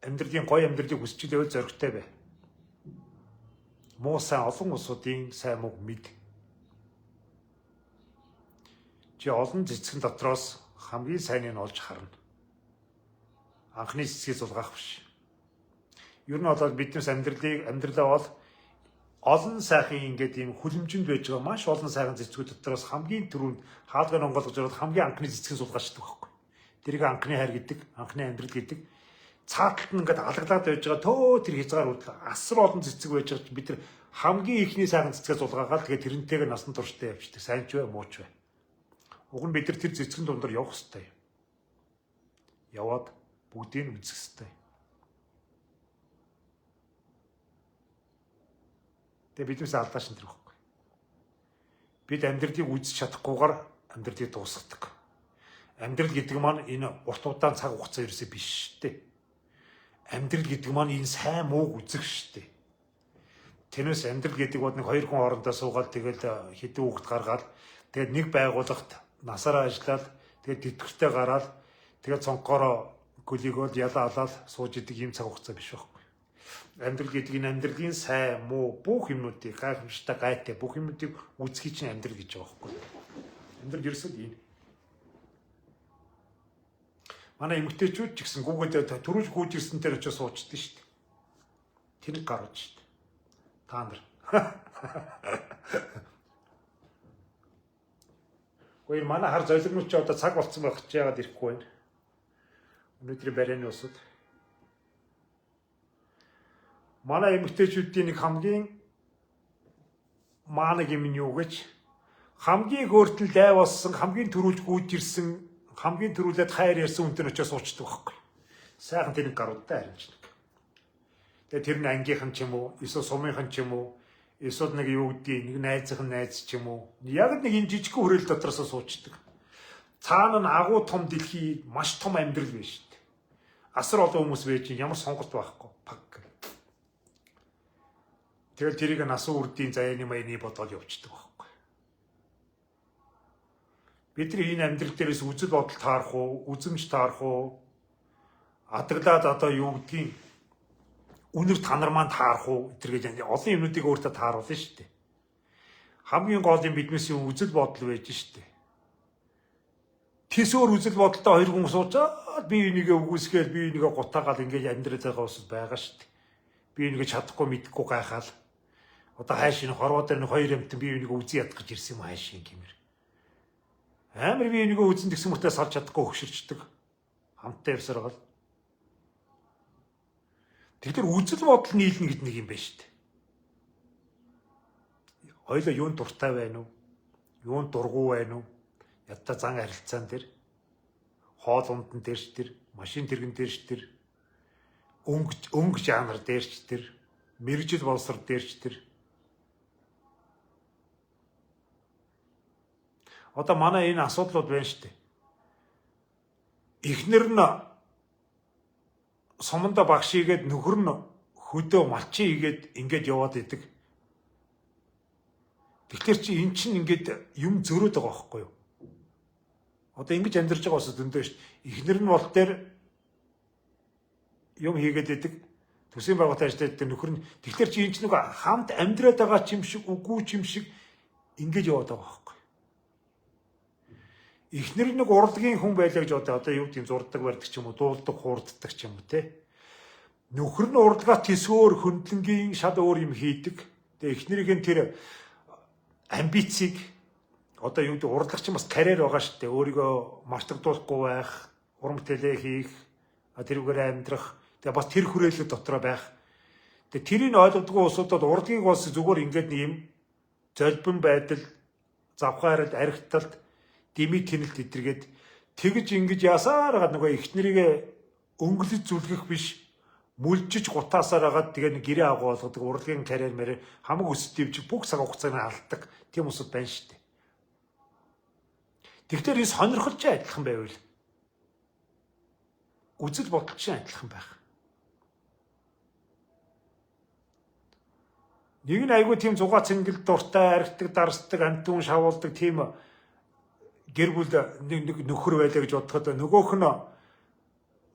Амьдралын гоё амьдралыг хүсч ивэл зоригтой бай. Муу сайн олон улсуудын сайн муу мэд. Чи олон цэцгэн дотроос хамгийн сайныг нь олж харна. Анхны цэцгээс улгаах биш. Ер нь бол биднес амьдралаа бол олон сайхан ингээд ийм хүлэмжинд байж байгаа маш олон сайхан цэцгүүд дотроос хамгийн түрүүнд хаалгыг онгойлгож ороод хамгийн анхны цэцгээс улгаачдаг байхгүй. Тэрийг анхны хайр гэдэг, анхны амьдрал гэдэг. Цааталт нь ингээд алгалаад байж байгаа төө тэр хязгаар хүртэл асар олон цэцэг байж байгаа бид тэр хамгийн ихний сайхан цэцгээс улгаагаад тэгээд тэрнтэйгээ насан туршдаа явждаг. Сайн ч бай, муу ч бай. Уг нь бид нар тэр цэцгэн дундор явах хэрэгтэй. Яваад бүгдийг нь үзэх хэрэгтэй. Тэгээ биднээс алдаа шин тэр байхгүй. Бид амьдралыг үзэж чадахгүйгээр амьдралыг дуусгадаг. Амьдрал гэдэг маань энэ урт удаан цаг хугацаа ерөөсөө биш шүү дээ. Амьдрал гэдэг маань энэ сайн мууг үзэх шүү дээ. Тэрнээс амьдрал гэдэг бол нэг хоёр хүн хоорондоо суугаад тэгэл хэдэн хүүхэд гаргаад тэгээд нэг байгууллагт насаараа ажиллаад тэгээд тэтгэвртэй гараад тэгээд цонхороо гөлийгөө ялаалал сууж идэг юм цаг хугацаа биш байхгүй. Амьдрал гэдэг энэ амьдралын сайн муу бүх юмнуудыг гайхамшигтай гайтай бүх юмнуудыг үзхий чинь амьдрал гэж байгаа байхгүй. Амьдрал ерөөсөө ийм. Манай эмэгтэйчүүд ч гэсэн гүгээд төрүүлж гүйж ирсэн дээр очиж суучдээ шүү дээ. Тэр гарч шүү дээ. Та нар. Гүйл манай хар золигнууд ч одоо цаг болцсон байх ч яагаад ирэхгүй байна. Өнөөдрийн барайны усуд. Манай эмэгтэйчүүдийн нэг хамгийн маанаг юм нь юу гэж хамгийн хөөртөл дай болсон хамгийн төрүүлж гүйж ирсэн хамгийн төрүүлээд хайр ярьсан үнтэн очиж суучдаг байхгүй. Сайхан тэр гаруудтай харимждаг. Тэгээ тэр нь ангийнхан ч юм уу, эсвэл сумынхан ч юм уу, эсвэл нэг юу гэдгийг нэг найзынхан найз ч юм уу. Яг нэг энэ жижиг хүрээл дотроос суучдаг. Цаана нь агуу том дэлхий, маш том амьдрал байна шүү дээ. Асар олон хүмүүс байж ямар сонголт байхгүй. Паг. Тэгэл тэрийг насан үрдийн заяаны маяны бодоод явчихдаг байхгүй. Бидний энэ амьдрал дээрээс үзэл бодол таарах уу, үзэмж таарах уу, адаглаад одоо юу гэдгийг үнэр танар маань таарах уу гэтэргээд олон юмнуудыг өөртөө тааруулна шүү дээ. Хамгийн гол юм биднээс юм үзэл бодол байж шүү дээ. Тэсөөр үзэл бодолтой хоёр хүн суучаад би энийгээ үгүйсгээл би энийгээ гутаагаад ингэж амьдрал байгаа ус байгаа шүү дээ. Би энийгээ чадахгүй мэдхгүй гайхаал. Одоо хайш энэ хорвоо дээр нэг хоёр амт би энийгээ үзэн ядах гэж ирсэн юм хайш юм гэмээр. Амар би энийгээ үзэн тэгсэн мөртөө салж чадахгүй хөшөрчдөг. Хамттай явсаргал. Тэгэхээр үзэл бодол нийлнэ гэдэг нэг юм байна шүү дээ. Хоёлоо юунд дуртай байна уу? Юунд дургу байна уу? Ядта зан харилцаан дээр, хоол ундан дээрч тэр, машин тэргэн дээрч тэр, өнгө жанр дээрч тэр, мэрэгжил боловсрол дээрч тэр. Одоо манай энэ асуудлууд байна шүү дээ. Эхнэр нь суманда багш игээд нөхөр нь хөдөө малчин игээд ингээд яваад идэг. Тэгэхээр чи эн чинь ингээд юм зөрөөд байгаа байхгүй юу? Одоо ингэж амьдарч байгаа ус дөндөө шүү дээ. Эхнэр нь бол дээр юм хийгээд идэг. Төсвийн байгууллагын ажиллаж идэг нөхөр нь тэгэхээр чи эн чинь нэг хамт амьдраад байгаа ч юм шиг үгүй ч юм шиг ингэж яваад байгаа байхгүй юу? Эхнэр нэг урлагийн хүн байлаа гэж одоо юу гэдэг зурдаг барьдаг ч юм уу, дуулдаг, хуурддаг ч юм уу те. Нөхөр нь урлагаа тэсгөөр хөндлөнгийн шал өөр юм хийдэг. Тэгээ эхнэрийн тэр амбицийг одоо юу гэдэг урлагч бас карьер байгаа шүү дээ. Өөрийгөө мартагдуулахгүй байх, урам тэлээ хийх, тэрүүгээр амьдрах. Тэгээ бас тэр хүрээлэл дотроо байх. Тэгээ тэрийг ойлгодгүй улсуудад урлагийг бас зүгээр ингээд нэг юм золбон байдал, завхаарал, аригталт дэмий тэнэлт идэргээд тэгж ингэж ясаар хагаад нөгөө эхнэрийгээ өнгөлөж зүлгэх биш мүлжиж гутаасаар хагаад тэгээ нэг гэрээ агуу болгодог урлагийн карьер мэрэ хамаг өсөлт ивж бүх цаг хугацааг алддаг тийм усуд байна шүү дээ. Тэгэхээр энэ сонирхолч адилхан байвал үзэл бодол чинь адилхан байх. Нэг нь айгүй тийм зугаа цэнгэл дуртай, архитэг, дарсдаг, амтун шавуулдаг тийм гэр бүл нэг нөхөр байлаа гэж бодоход нөгөөх нь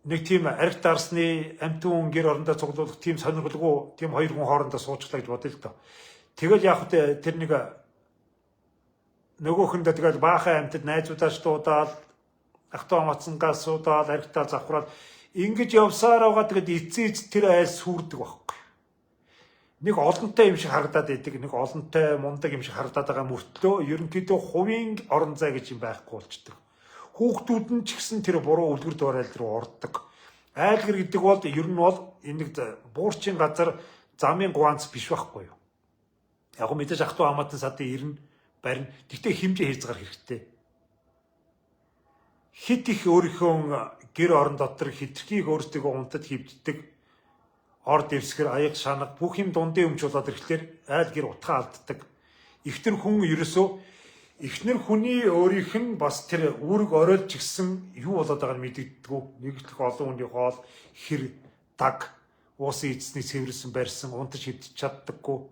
нэг тийм арх дарсны амтун гэр орондоо цуглуулах тийм сонирхолгүй тийм хоёр хүн хоорондоо суучлаа гэж бодъё л доо. Тэгэл яг хөө тэр нэг нөгөөхэндөө тэгэл баахан амтд найзуудаас дуудаал ах トゥ амцсангаас суудаал архитаа завхраад ингэж явсаар байгаа тэгээд эцээц тэр айл сүрдэг байхгүй. Нэг олонтой юм шиг харагдаад байдаг, нэг олонтой мундаг юм шиг харагдаад байгаа мөртлөө ерөнхийдөө хувийн орон зай гэж юм байхгүй болчдөг. Хүүхдүүд нь ч гэсэн тэр буруу үлгэр дуурайл руу ордог. Айлгэр гэдэг бол ер нь бол энэ нэг буурчин газар замын гуанц биш байхгүй юу. Яг го мэдээж ах トゥ амаатан садын ирнэ барина. Гэхдээ хэмжээ хязгаар хэрэгтэй. Хит их өөрийнхөө гэр орон дотор хитрхийг өөртөө унтад хөвддөг. Ор дэвсгэр аяг шанаг бүх юм дундын өмч болоод ирэхлээр айл гэр утгаа алддаг. Эхнэр хүн ерөөсөө эхнэр хүний өөрийнх нь бас тэр үүрэг оройлж гисэн юу болоод байгааг нь мэддэггүй. Нэгдэх олон хүний хоол хэр даг уусын эзний цэвэрсэн барьсан унтаж хөвдөж чаддаггүй.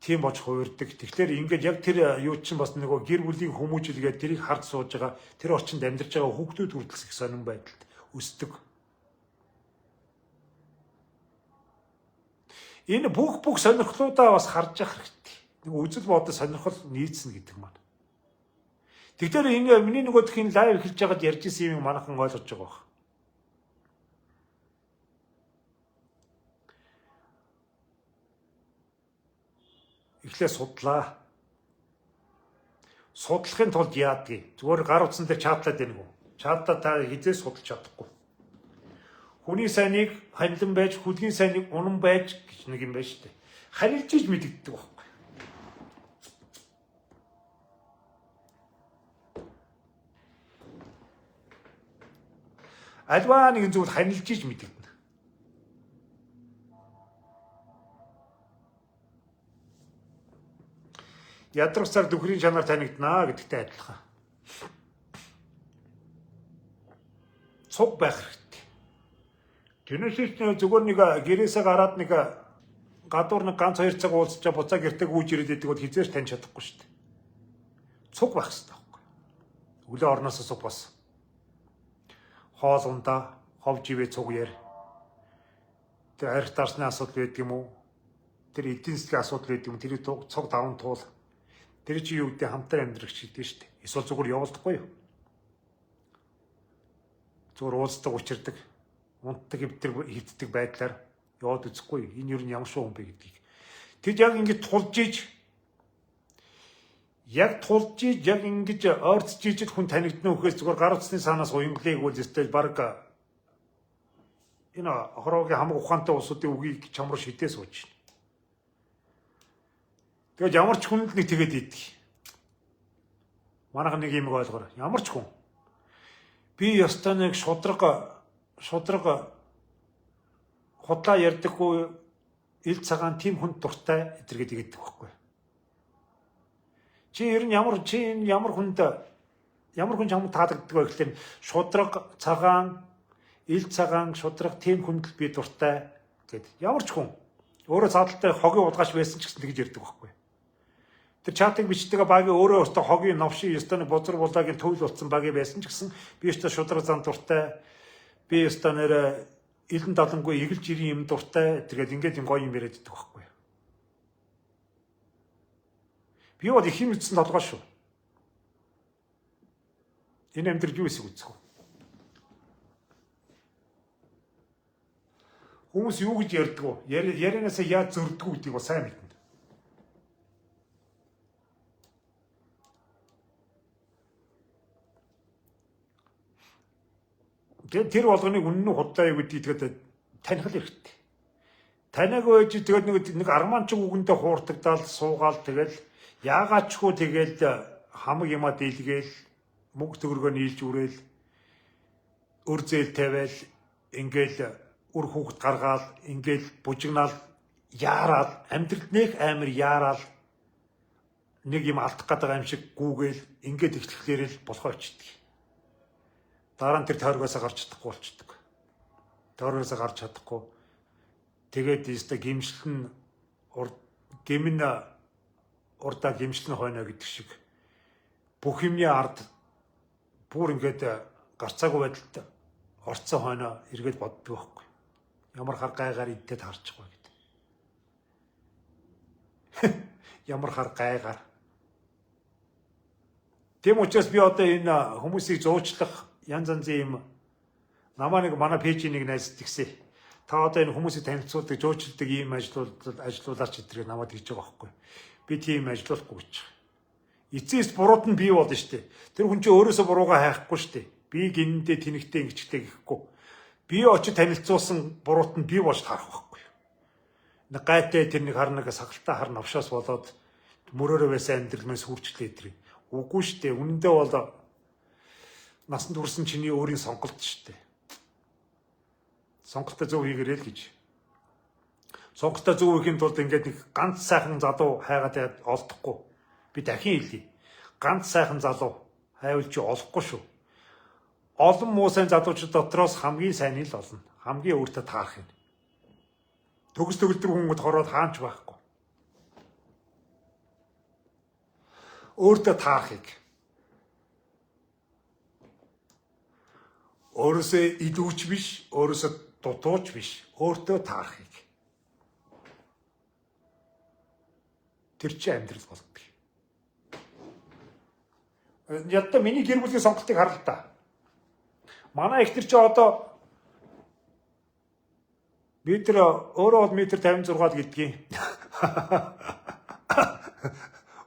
Тийм болж хувирдаг. Тэгэхээр ингээд яг тэр юу чинь бас нөгөө гэр бүлийн хүмүүжлгээд тэрийг хард сууж байгаа, тэр орчинд амьдарч байгаа хүүхдүүд хүртэл их сонирн байдалд өсдөг. Энэ бүх сонирхлуудаа бас харж явах хэрэгтэй. Нэг үзэл бодол сонирхол нийцнэ гэдэг маань. Тэгэхээр энэ миний нөгөөдхийн лайв эхэлж байгаад ярьж исэн юм манайхан ойлгож байгаа баг. Эхлээ судлаа. Судлахын тулд яадгийг. Зүгээр гар утсан дээр чатлаад байна уу? Чатлаа та хизээ судалж чадахгүй. Хүний сайныг ханилан байж, хүлгийн сайныг унан байж гэж нэг юм байна шүү дээ. Харилж иж мэдэгддэг байхгүй. Альва нэгэн зүйл ханилж иж мэдэгдэнэ. Ядрагсаар дүрхрийн чанар танигднаа гэдэгтэй адилхан. Цуг байх хэрэгтэй. Тэрнээс зүгээр нэг гэрээсээ гараад нэг гадуур нэг ганц 2 цаг уулзчаа буцаа гэртээ гүйж ирээд байдаг бол хизээш таньж чадахгүй шүү дээ. Цуг байх хэрэгтэй байхгүй. Өглөө орноос цуг бас. Хоол ундаа, хов живээ цуг яар. Тэр арх дарсны асуудал байдаг юм уу? Тэр эдийн засгийн асуудал байдаг юм. Тэр цуг даван туул. Тэр чи юу гэдэг хамтар амьдрах шийдэж штэ. Эсвэл зүгээр явуулдаггүй юу? Зүгээр уулздаг учирдаг, унтдаг хөвддөг байдлаар яваад үзэхгүй. Энэ юу ямар шүү юм бэ гэдгийг. Тэд яг ингэж тулж иж яг ингэж ойрцож ижил хүн танигдна үхээс зүгээр гар утасны санаас уянглыг үл өстэй баг энэ хороогийн хамаг ухаантай улсуудын үгийг чамруу шидээ сууж байна. Тэгээд ямар ч хүн л нэг тэгээд идэх. Манайх нэг юм ойлгоорой. Ямар ч хүн би ёстой нэг шудраг худлаа ярьдаггүй ил цагаан тийм хүнд дуртай эдэргээд игэдэг байхгүй. Чи ер нь ямар хүн чамд таалагддаг вэ гэхлээр шудраг цагаан ил цагаан шудраг тийм хүнд би дуртай гэд. Ямар ч хүн өөрөө задлалтай хогийн удгааш байсан ч гэсэн тэгж ярьдаг байхгүй. Тэр чатыг бичдэг багийн өөрөө өстө хогийн новшийн ёстой нэг бузар булаагийн төвл болсон багийн байсан ч гэсэн би өстө шудраг зан дуртай би өстө нэр илэн далангүй эгэлж ирийн юм дуртай тэгээд ингээд юм гоё юм яриад идэх байхгүй. Би бол их юм үзсэн толгой шүү. Энэ амьдрал юу эсэх үзэх вэ? Хүмүүс юу гэж ярьдаг вэ? Ярианасаа яаж зөрдгөө гэдгийг бол сайн мэднэ. Тэр болгоныг үнэн нь худлаа юу гэдгийг тэгээд таних хэрэгтэй. Таныг өөж тэгээд нэг арманчиг үгэндээ хууртагдаал суугаал тэгэл яагаачгүй тэгэл хамаг юмаа дийлгээл мөнгө төгрөгөө нийлж үрээл өр зээл тавиал ингээл үр хүүхэд гаргаал ингээл бужигнаал яарал амьдрал нэх амир яарал нэг юм алдах гэдэг юм шиг гүүгээл ингээд ихлэхлээр л болохоо очдөг. Дараа нь тэр тойргоосоо гарч чадахгүй болчихдог. Тойргоосоо гарч чадахгүй. Тэгээд өстө гимшлэн гимн урдаа гимшлэн хойно гэдэг шиг бүх юмны ард бүр ингээд гарцаагүй байдалд орцсон хойно эргээд боддог байхгүй. Ямар хар гайгаар идээд харчихгүй гэдэг. Ямар хар гайгаар. Тэм учраас би одоо энэ хүмүүсийг зуучлах янз янзын юм намаа нэг манай пэйжийн нэг найз тэгсэн. Та одоо энэ хүмүүсийг танилцуулдаг, жуучилдаг ийм ажлуулаач гэдгийг намайг хийж байгаа байхгүй. Би тийм ажиллахгүй гэж. Эцээс бурууд нь бий болно шүү дээ. Тэр хүн чинь өөрөөсөө буруугаа хайхгүй шүү дээ. Би гинэндээ тэнэгтэй ингэчтэй гэхгүй. Би очиж танилцуулсан буруут нь бий болж харах байхгүй. Нэг гайтай тэр нэг хар нэг сагалтай хар навшаас болоод мөрөөрөө байсан амьдрал мэн сүрчлээ тэр. Үгүй шүү дээ. Үнэндээ бол насанд хүрсэн чиний өөрийн сонголт шүү дээ. Сонголтоо зөв хийгэрэй л гэж. Сонголтоо зөв хийхин тулд ингээд нэг ганц сайхан залуу хайгаад олдохгүй. Би дахин хэлье. Ганц сайхан залуу хайвал чи олохгүй шүү. Олон муу сайн залуучууд дотроос хамгийн сайн л олно. Хамгийн өөртөө таарах юм. Төгс төгөлдөр хүмүүд хороод хаанч байхгүй. өөртөө таарахыг. Өөрөөсөө илүүч биш, өөрөөсөө дутууч биш, өөртөө таарахыг. Тэр чинь амьдрал болдог. Ядта миний гэр бүлийн сонголтыг харал та. Манай ихтер чи одоо метр өөрөө метр 56 л гэдгийг.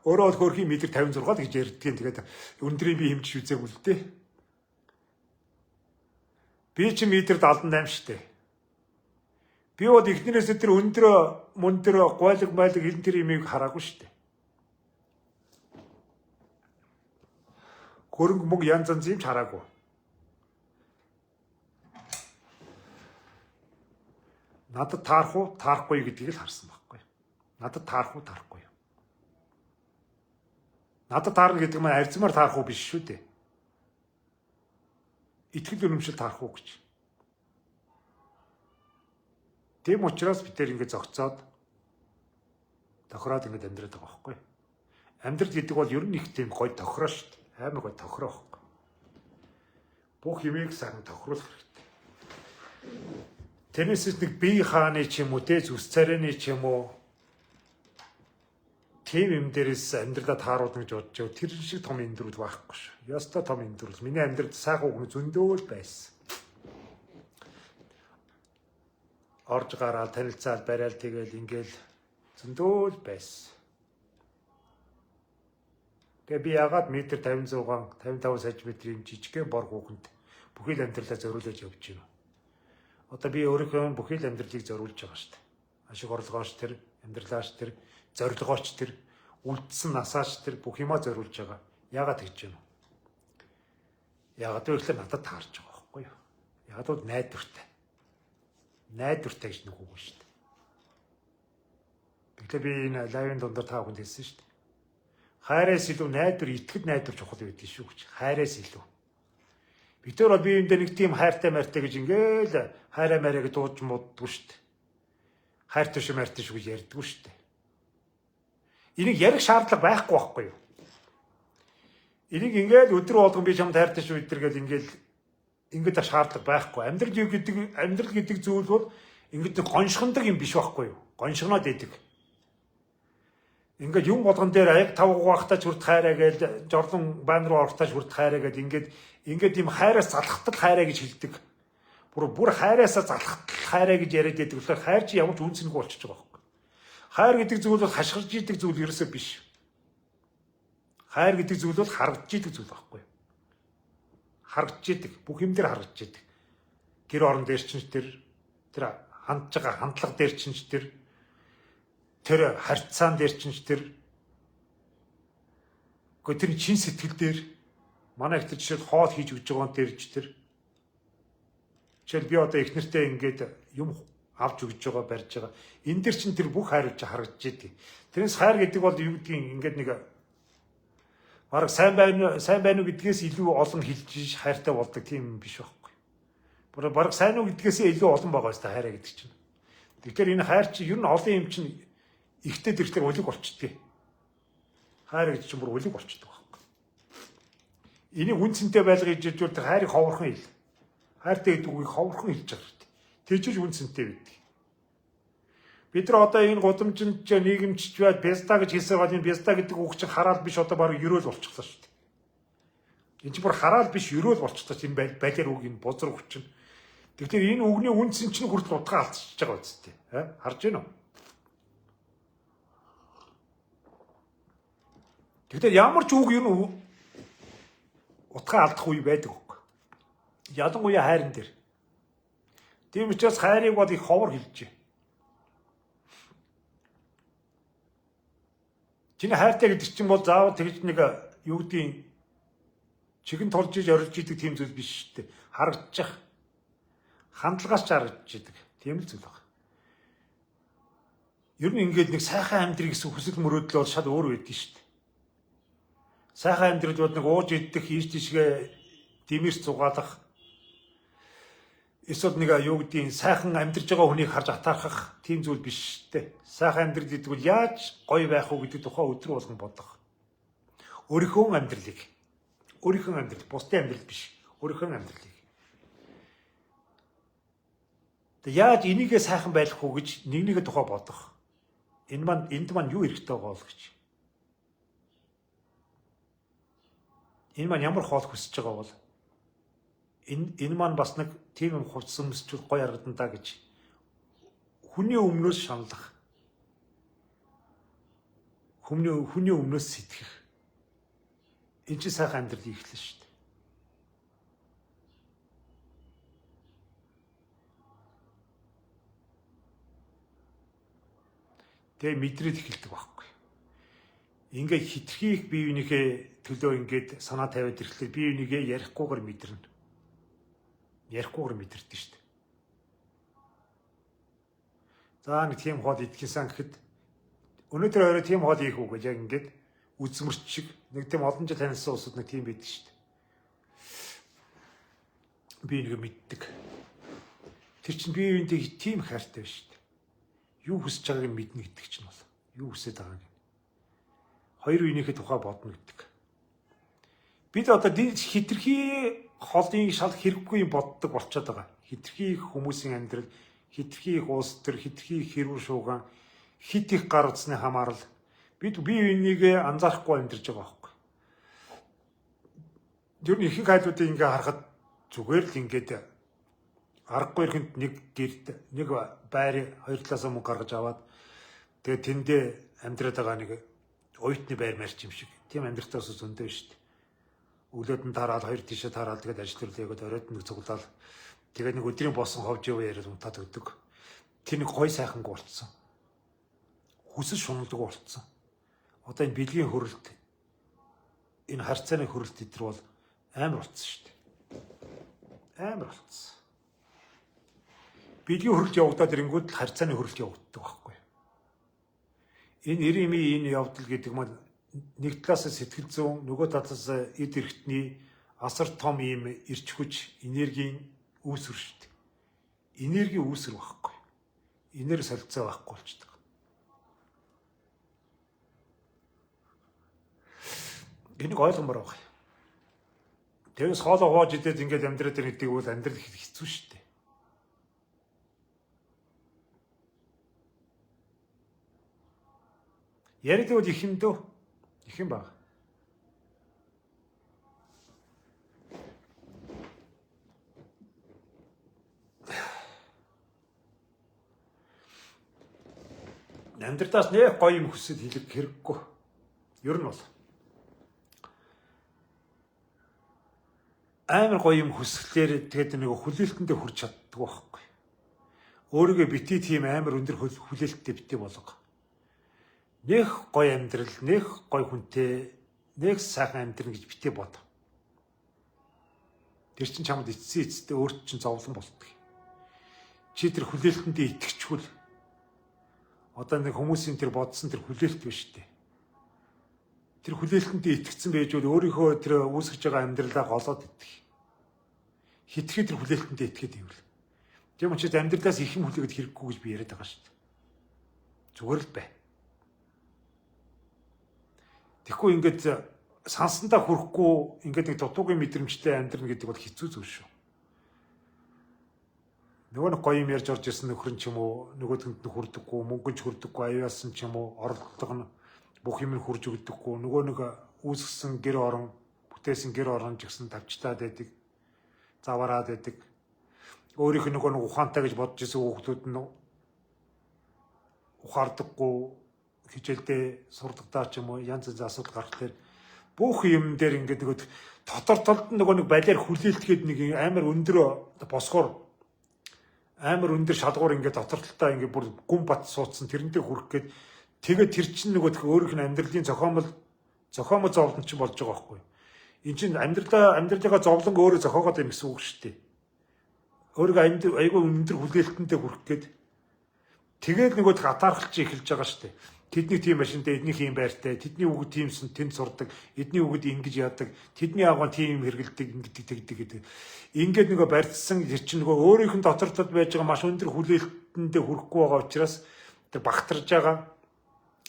Өөрөө хөрхийн метр 56 л гэж ярьдгийн. Тэгээд өндрийг би хэмжиж үзээгүй л дээ. Би чи метр 78 штэ. Би бол эхнэрээс тэр өндөр гойлог майлог хилэн тэр имийг хараагүй штэ. Хөрөнгө мөнгө янз янз юм хараагүй. Надад таарах уу, таарахгүй гэдгийг л харсан байхгүй. Надад таарах уу, таарахгүй. Надад таарна гэдэг нь арзмаар таарах уу биш шүү дээ. Итгэл үнэмшил таарах уу гэж. Тийм учраас бид тэр ингэ зогцоод тохироод ингэ амьдраад байгаа байхгүй. Амьдрал гэдэг бол ер нь их тийм гоё тохироо шүү дээ. Амар гоё тохироо байхгүй. Бүх юмыг сайн тохируулах хэрэгтэй. Тэрнээс нэг бие хааны ч юм уу, зүс царайны ч юм уу тийм юм дээрээс амьдралаа тааруулна гэж бодож байгаа. Тэр шиг том өндрүүл байхгүй шүү. Яста том өндрүүл. Миний амьдралд сайхан үг зөндөөл байсан. Орж гараад танилцаад барайл тэгэл ингээл зөндөөл байсан. Тэгээ би ягаад метр 56 55 см жижигхэн бор хүүхэнд бүхэл амьдралаа зориулж явж байна. Одоо би өөрийнхөө бүхэл амьдралыг зориулж байгаа шүү дээ. Ашиг орлогооч тэр, амьдралаач тэр, зорилгооч тэр, үлдсэн насаач тэр бүх юмаа зориулж байгаа. Яагаад гэж юм? Яагаад гэвэл надад таарч байгаа байхгүй юу? Яагаад бол найдвартай. Найдвартай гэж нэг үг шүү дээ. Тэгэхээр би энэ лайвын дундаар та бүхэнд хэлсэн шүү дээ. Хайраас илүү найдвар, итгэд найдвар чухал байдаг шүү гэж. Хайраас илүү. Бид тэр бол би энэ нэг тийм хайртай мартай гэж ингээл хайраа мараа гэж дууж мууддгүй шүү дээ. Хайртай шүү мартай шүү гэж ярьдгүй шүү дээ. Энийг ярих шаардлага байхгүй байхгүй юу? Энийг ингээл өдөр болгон би чамд хайртай шүү гэдэргээл ингээд шаардлага байхгүй. Амьдрал гэдэг зүйл бол ингээд гоншгондаг юм биш байхгүй юу? Гоншгоноод идэг. Ингээд юм болгон дээр аяг тавг ухахтаа ч хүрт хайраа гэж жорлон байн руу орохтаа ч хүрт хайраа гэж ингээд юм хайраас залхахтал хайраа гэж хэлдэг. Бүр хайраасаа залхахтал хайраа гэж яриад байдаг болохоор хайр чи ямар ч үнцэнгүй болчихж байгаа байхгүй. Хайр гэдэг зүйл бол хашгирж идэг зүйл ерөөсөө биш. Хайр гэдэг зүйл бол харагдж идэг зүйл байхгүй. Харагдж идэг, бүх юм дээр харагдж идэг. Гэр орон дээр ч тэр хандж байгаа хандлага дээр ч тэр харьцаан дээр ч тэр тэр чин сэтгэл дээр манай их тэр жишээд хоол хийж өгч байгаа дээр ч тэр жишээл би одоо их нэртэй ингээд юм авч өгч байгаа барьж байгаа. Энэ дэр чин тэр бүх хайр харагдж идэг. Тэрнээс хайр гэдэг бол юу гэдгийг ингээд нэг бараг сайн байна уу гэдгээс илүү олон хэлж хайртай болдог тийм биш байхгүй. Бараг сайн уу гэдгээсээ илүү олон байгаа юм хайраа гэдэг чинь. Тэгэхээр энэ хайр чи ер нь олон юм чинь ихтэй дэрхлэг улиг болчихдээ. Хайр гэдэг чинь бүр улиг болчихдээ байхгүй. Энийг үнцэнтэй байлгаж ижил тэр хайрыг ховорхон хэл. Хайртай гэдэг үгийг ховорхон хэлж байгаа хэрэгтэй. Тэжиж үнцэнтэй байдаг. Бид нар одоо энэ гудамжинд нийгэмчж байд бяста гэж хэлсэн байгаа энэ бяста гэдэг үг чинь хараал биш одоо баг ерөөл болчихлоо шүү дээ. Энэ чинь бүр хараал биш ерөөл болчихлоо чинь балиар үг энэ бузар үг чинь. Тэгэхээр энэ үгний үнцэн чинь хүртэл утгаа алдчихж байгаа үстэй. Харж байна уу? Тэгэхээр ямар ч үг юу утгаа алдах үе байдаг хөөх. Ялангуяа хайрын дээр. Тийм учраас хайрыг бол их ховор хэлжээ. Чиний хайртай гэдэг чинь бол заавал тэгж нэг юу гэдгийг чигэн толж иж орилж идэг тийм зүйл биш шүү дээ. Харагдчих. Хандлагаас ч харагдж идэг. Тийм л зүйл байна. Ер нь ингээд нэг сайхан амьдрыг гэсэн хүсэл мөрөөдөл бол шал өөр байдаг шүү дээ. Сайхан амьдрал бол нэг ууж идэх, ийш тийшгээ димэрс зугаалах эсвэл нэг юу гэдгийг сайхан амьдарч байгаа хүнийг харж атаархах тийм зүйл биш шүү дээ. Сайхан амьдрал гэдэг бол яаж гоё байх уу гэдэг тухай өдрө болгон бодох. Өөрийнхөө амьдрал, бусдын амьдрал биш. Өөрийнхөө амьдралыг. Тэг яаж энийгээ сайхан байлгах уу гэж нэгнийгээ тухай бодох. Энд маань юу хэрэгтэй байгаа бол гэж. Энэ маань ямар хоол хүсэж байгаа бол энэ маань бас нэг тийм юм хувцсан өмсчүүл гоё харагдан та гэж хүний өмнөөс шаналлах. Хүний өмнөөс сэтгэх. Энэ чинь сайхан амьдрал ихлэн шүү дээ. Тэгээ мэдрээд эхэлдэг байхгүй. Ингээ хитрхийх бие биенийхээ төлөө ингээд санаа тавиад ирэхлээр бие бинийгээ ярихгүйгээр мэдэрнэ. Ярихгүйгээр мэдэрдэг шүү дээ. За нэг тийм хоол идчихсэн гэхэд өнөөдөр өөрөө тийм хоол ийх үү гэж яг ингээд үзмэрч шиг нэг тийм олон жил танилцсан улсууд нэг тийм байдаг шүү дээ. Би нэг мэддэг. Тэр чинь бие биентэй тийм хайртай шүү дээ. Юу хүсэж байгааг нь мэднэ гэдэг чинь бол юу хүсэж байгааг нь. Хоёр үеийнхээ тухай бодно гэдэг. Бид одоо хитрхи холын шал хэрэггүй юм боддог болчиход байгаа. Хитрхи хүмүүсийн амьдрал, хитрхи уус төр, хитрхи хэрүүр шууган, хит их гар утасны хамаарал бид бие бинийгээ анзаарахгүй амьдарч байгаа байхгүй. Ер нь ихэнх хайлтуудыг ингээ харахад зүгээр л ингээд аргагүй ихэнд нэг гэрд нэг байр хоёр талаас мөнгө гаргаж аваад тэгээ тэндээ амьдраад байгаа нэг оюутны байр марч юм шиг. Тийм амьдралтаас зөндөө шүү дээ. Өглөөд нь тараад хоёр тишээ тараад тэгээд ажил төрлөөгөөд оройд нэг цуглаад тэгээд нэг өдрийн боссон ховж яваа яриад унтаад өгдөг. Тэр нэг гой сайхангүй болцсон. Хүсэл шуналдаг болцсон. Одоо энэ бэлгийн хөрөлт энэ харьцааны хөрөлт идэр бол амар болцсон шүү дээ. Амар болцсон. Бэлгийн хөрөлт явагдаад ирэнгүүт л харьцааны хөрөлт явагддаг байхгүй. Энэ эрими энэ явдал гэдэг маань нэг талаас сэтгэл зүйн, нөгөө талаас эд эрхтний асар том ийм эрч хүч, энергийн үүсвэр шүү дээ. Энергийн үүсвэр байхгүй. Энерги солилцоо байхгүй болчихдог. Энийг ойлгомоор байгаа. Тэгээс хоолоо хоож идээд ингээд амьдраад ирэх гэдэг бол амьдрал хэцүү шүү дээ. Яриад бол их юм дөө. Их юм баг. Амьдралаас нэх гоё юм хүсэл хэлэх хэрэггүй. Ер нь бол амар гоё юм хүсэлээр тэгээд нэг хүлээлтэндээ хүрч чаддаг байхгүй. Өөрийгөө битгий тийм амар өндөр хүлээлттэй битгий болго. Нэх гоё амьдрал, нэх гоё хүнтэй, нэх сайхан амьдрал гэж битгий бод. Тэр чинь чамд эцсийн өөрт чинь зовлон болтдог. Чи тэр хүлээлтэндээ итгэжгүй л одоо нэг хүмүүсийн тэр бодсон тэр хүлээлт биш үү? Тэр хүлээлтэндээ итгэцэн байж бол өөрийнхөө тэр үүсгэж байгаа амьдралаа голоод идэх. Хитрхи тэр хүлээлтэндээ итгээд ивэл. Тийм учраас амьдралаас их юм хүлээгээд хэрэггүй гэж би яриад байгаа шүү дээ. Зүгээр л бай. Тэгэхгүй ингээд сансандаа хүрэхгүй ингээд нэг дутуугийн мэдрэмжтэй амьдрна гэдэг бол хэцүү зүйл шүү. Нөгөө нэг гоё юм ярьж орж ирсэн нөхөр нь ч юм уу, нөгөөдгөнд нь хүрдэггүй, мөнгөж хүрдэггүй, аюулсан ч юм уу, орлого нь бүх юм нь хурж өгдөггүй, нөгөө нэг үүсгэсэн гэр орон, бүтээсэн гэр орон ч гэсэн тавчтаад байдаг, завараад байдаг. Өөрийнх нь нөгөө нэг ухаантай гэж бодож ирсэн хүүхдүүд нь ухаардаггүй, хичээлдээ сурдагтаа ч юм уу, янз янзын асуудал гарах дээр бүх юм дээр ингээд нөгөө дотор толд нөгөө нэг балиар хүлээлтгээд нэг амар өндөр босгоор амар өндөр шалгуур ингээд дотор талдаа ингээд бүр гүн бат суудсан тэрнтэй хүрэх гээд тэгээд тэр чинь нөгөө өөрийнх нь амьдралын зохиомол зовлон чинь болж байгаа байхгүй. Энд чинь амьдралынхаа зовлон өөрөө зохиогоод байна гэсэн үг шүү дээ. Өөрийгөө айгүй өндөр хүлээлтэнтэй хүрэх гээд тэгээд нөгөө атаархалж эхэлж байгаа шүү дээ. Тэдний тийм машинтай, эднийх юм байртай, тэдний үгэд тиймсэн тэнд сурдаг, эдний үгэд ингэж яадаг, тэдний агуун тийм хэрэгэлдэг гэдэг. Ингээд нөгөө барьцсан тэр чинь нөгөө өөрийнх нь дотор тод байж байгаа маш өндөр хүлээлтэндээ хүрэхгүй байгаа учраас тэр багтарж байгаа,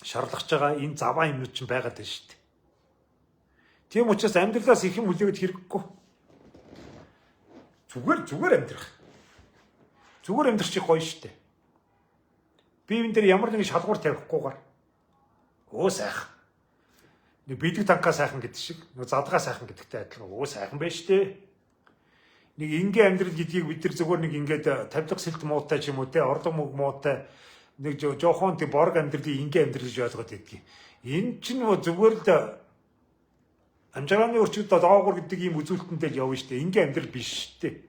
шарлахж байгаа энэ заваа юмнууд чинь байгаад байна шүү дээ. Тийм учраас амьдралаас их юм үлээгээд хэрэггүй. Зүгээр амьдрах. Зүгээр амьдрах чи гоё штэ. Биевэн дээр ямар нэгэн шалгуур тавихгүйгээр сайхан. Нэг бидэг танкаа сайхан гэдэг шиг, нэг задгаа сайхан гэдэгтэй адилхан сайхан байж штэ. Нэг ингийн амьдрал гэдгийг бид нар зөвхөн нэг ингээд тавилга сэлт муутай ч юм уу те, орлого мөг муутай нэг жоохон тийм борг амьдралын ингийн амьдрал гэж ойлгоод байдгийг. Энэ чинь зүгээр л амжиргааны өрчөд доогуур гэдэг ийм үзүүлэлтэндээ явна штэ. Ингийн амьдрал биш штэ.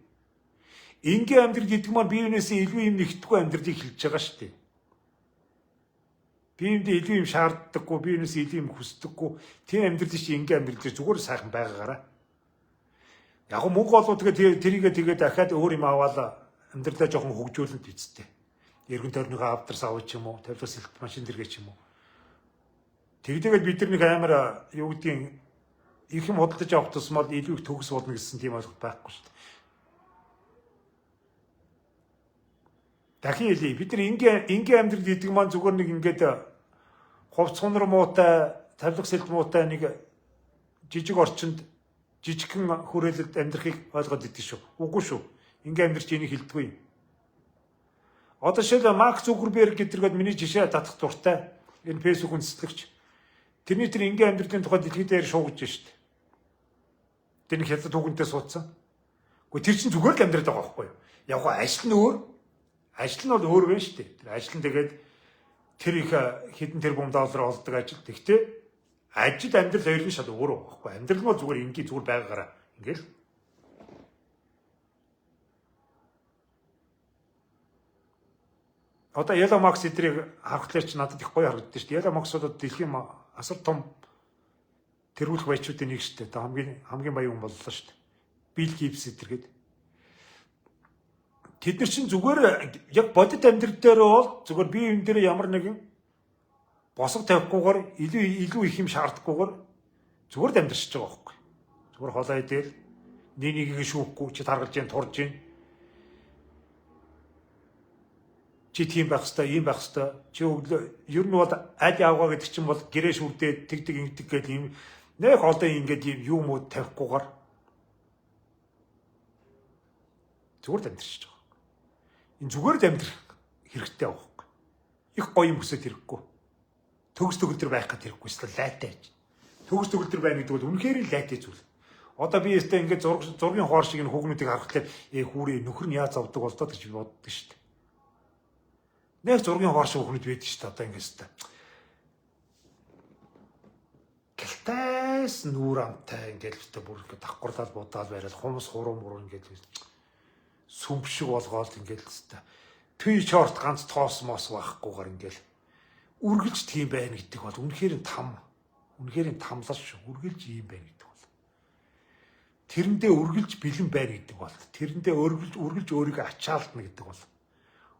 Ингийн амьдрал гэдэг маань биенээсээ илүү юм нэгтгэхгүй амьдралыг хэлж байгаа штэ. Биендээ илүү юм шаарддаггүй, биенээс илүү юм хүсдэггүй. Тийм амьдрал чинь ингийн амьдрал чинь зүгээр сайхан байгаагаараа. Яг мөнгө болоо тэрийгээ дахиад өөр юм аваад амьдралаа жоохон хөгжүүлэлт бицтэй. Эргэн тойрныхоо авдарс авах ч юм уу, тавилга сэлт машин дэргээ ч юм уу. Тэгдээгээл бид нар нэг амар юу гэдгийг их юм худалдаж авах тусмал илүү их төгс болно гэсэн тийм ойлголт байхгүй шүү дээ. Дахин хэлье. Бид нар ингийн амьдрал гэдэг маань зүгээр нэг ингээд хувц хунар муутай, тавилга сэлт муутай нэг жижиг орчинд жижигхэн хүрээлэлд амьдрахыг ойлгоод идэв шүү. Үгүй шүү. Ингийн амьдрч энийг хэлдэггүй юм. Одоо шил Марк Зукерберг гэдэргээд миний жишээ татах дуртай. Энэ фэйсбүүк үндэслэгч. Тэрний тэр ингийн амьдралын тухай дэлхийд дээр шуугж штт. Тэр нэг хятад түүгэнтэй суудсан. Гэхдээ тэр чинь зүгээр л амьдрал байгаа байхгүй юу? Яг гоо ажил нь өөр. Ажил нь бол өөр байна штт. Тэр ажил нь тэгээд тэр их хэдэн тэрбум доллар олдог ажил. Тэгтээ ажил амьдрал хоёр нь шал өөр байгаа байхгүй юу? Амьдрал нь зүгээр ингийн зүгээр байгаагаараа ингээл. Одоо Elon Musk эдрийг харахлаар ч надад их гоё харагддаг шүү дээ. Elon Musk бол дэлхийн асар том тэргүүлэх баячуудын нэг шүү дээ. Хамгийн баян хүн боллоо шүү дээ. Bill Gates эдэргээд. Тэд нар чинь зүгээр яг бодит амьдрал дээр бол зүгээр бие биен дээр ямар нэгэн босго тавихгүйгээр илүү их юм шаардахгүйгээр зүгээр л амьдарч байгаа байхгүй. Зүгээр холоо идэл нэгийг шүүхгүй чи таргалж जैन турж जैन. Чи тийм байх хэвээр, ийм байх хэвээр. Чи өглөө ер нь бол аль явгаа гэдэг чинь бол гэрээ шүрдээ тэгдэг ингэдэг гэл ийм нэг одоо ингээд юм уу тавихгүйгээр зүгээр л амьдарч байгаа. Энэ зүгээр л амьдрах хэрэгтэй байхгүй. Их гоё юм хүсэж хэрэггүй. Төгс төгөлдөр байх гэж хэрэггүй эсвэл лайтай гэж. Төгс төгөлдөр байна гэдэг бол үнэхээр л лайтай зүйл. Одоо би өөртөө ингээд зургийн хоор шиг энэ хүүгнүүдийг харахад хүүрээ нөхөр нь яаж завдаг бол доо гэж боддог шүү дээ. Нэг зургийн хоор шиг хүүхнүүд байдаг шүү дээ. Одоо ингээд та. Гэлтайс нүүр амтай ингээд л бүр ингээд давхарлаад будаал байрал хумс хуруу муруу ингээд сүмп шиг болгоол ингээд л та. Түй шорт ганц тоос моос байхгүйгээр ингээд үргэлж тийм байна гэдэг бол үнэхээр тамлал шүү. Үргэлж ийм байна гэдэг бол. Тэрэндээ үргэлж бэлэн байна гэдэг бол. Тэрэндээ үргэлж өөрийгөө ачаалтна гэдэг бол.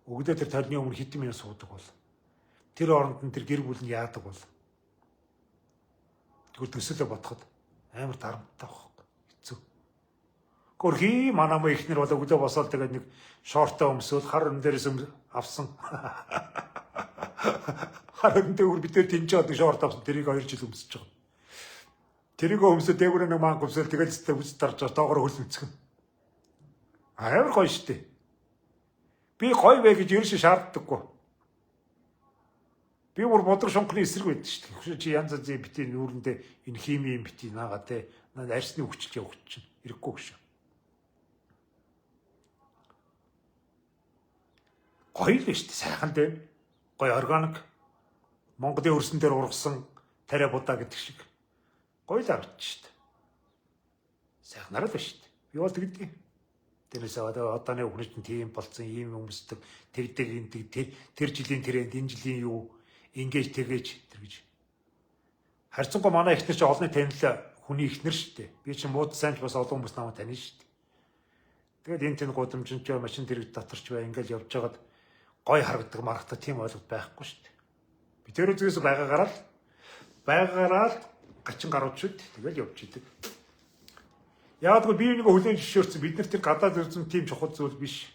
Өгдөө тэр тойрны өмнө хэдэн минут суудаг бол. Тэр оронд нь тэр гэр бүл нь яадаг бол. Тэгвэл төсөөлө бодоход амар дарамттай байхгүй. Хэцүү. Гөрхи манамаа ихнэр бол өглөө босоод тэгээд нэг шортоо өмсөөл хар өн дээрээс авсан. Хар өн дээр бид тэнцээд нэг шорт авсан. Тэрийг 2 жил өмсөж байгаа. Тэрийг өмсөд дээгүүр нэг манг өмсөөл тэгээд үс дарж доогоор хөл өмцгөн. Амар гоё штэ. Би гоё вэ гэж ерөөсөө шаарддаггүй. Би бүр бодрог шонхны эсрэг байдаг шүү дээ. Чи янз янзын бити нүүрэндээ энэ хими юм бити наагаа те. Наад арьсны хүчилж явах чинь ирэхгүй шүү. Гоё л шүү дээ. Сайхан дээ. Гоё органик. Монголын өрсөн дээр ургасан тариа будаа гэдэг шиг. Гоё л авч шүү дээ. Сайхнараа л шүү дээ. Би бол тэгдэг. Тэрнээс одооны хүүхнүүд нь тийм болцсон, ийм өмсдөг, тэрдэг тэр жилийн тренд, энэ жилийн юу ингэж тэгэж тэр гэж. Харьцангуй манай ихнэр чи олонний танил хүний ихнэр шүү дээ. Би чи мууд сайн ч бас олон хүмүүс намайг таних шүү дээ. Тэгээд энэ тэн гудамжинч машин тэрэг доторч бай ингээл явж байгаад гой харагдаг маргатаа тийм ойлголт байхгүй шүү дээ. Би тэр үзээс байгаагаараа гачин гарууд шүү дээ. Тэгэл явж идэг. Яг л би нэг хүлэн зөвшөөрсөн бид нар тэр гадаад үзм тийм чухал зүйл биш.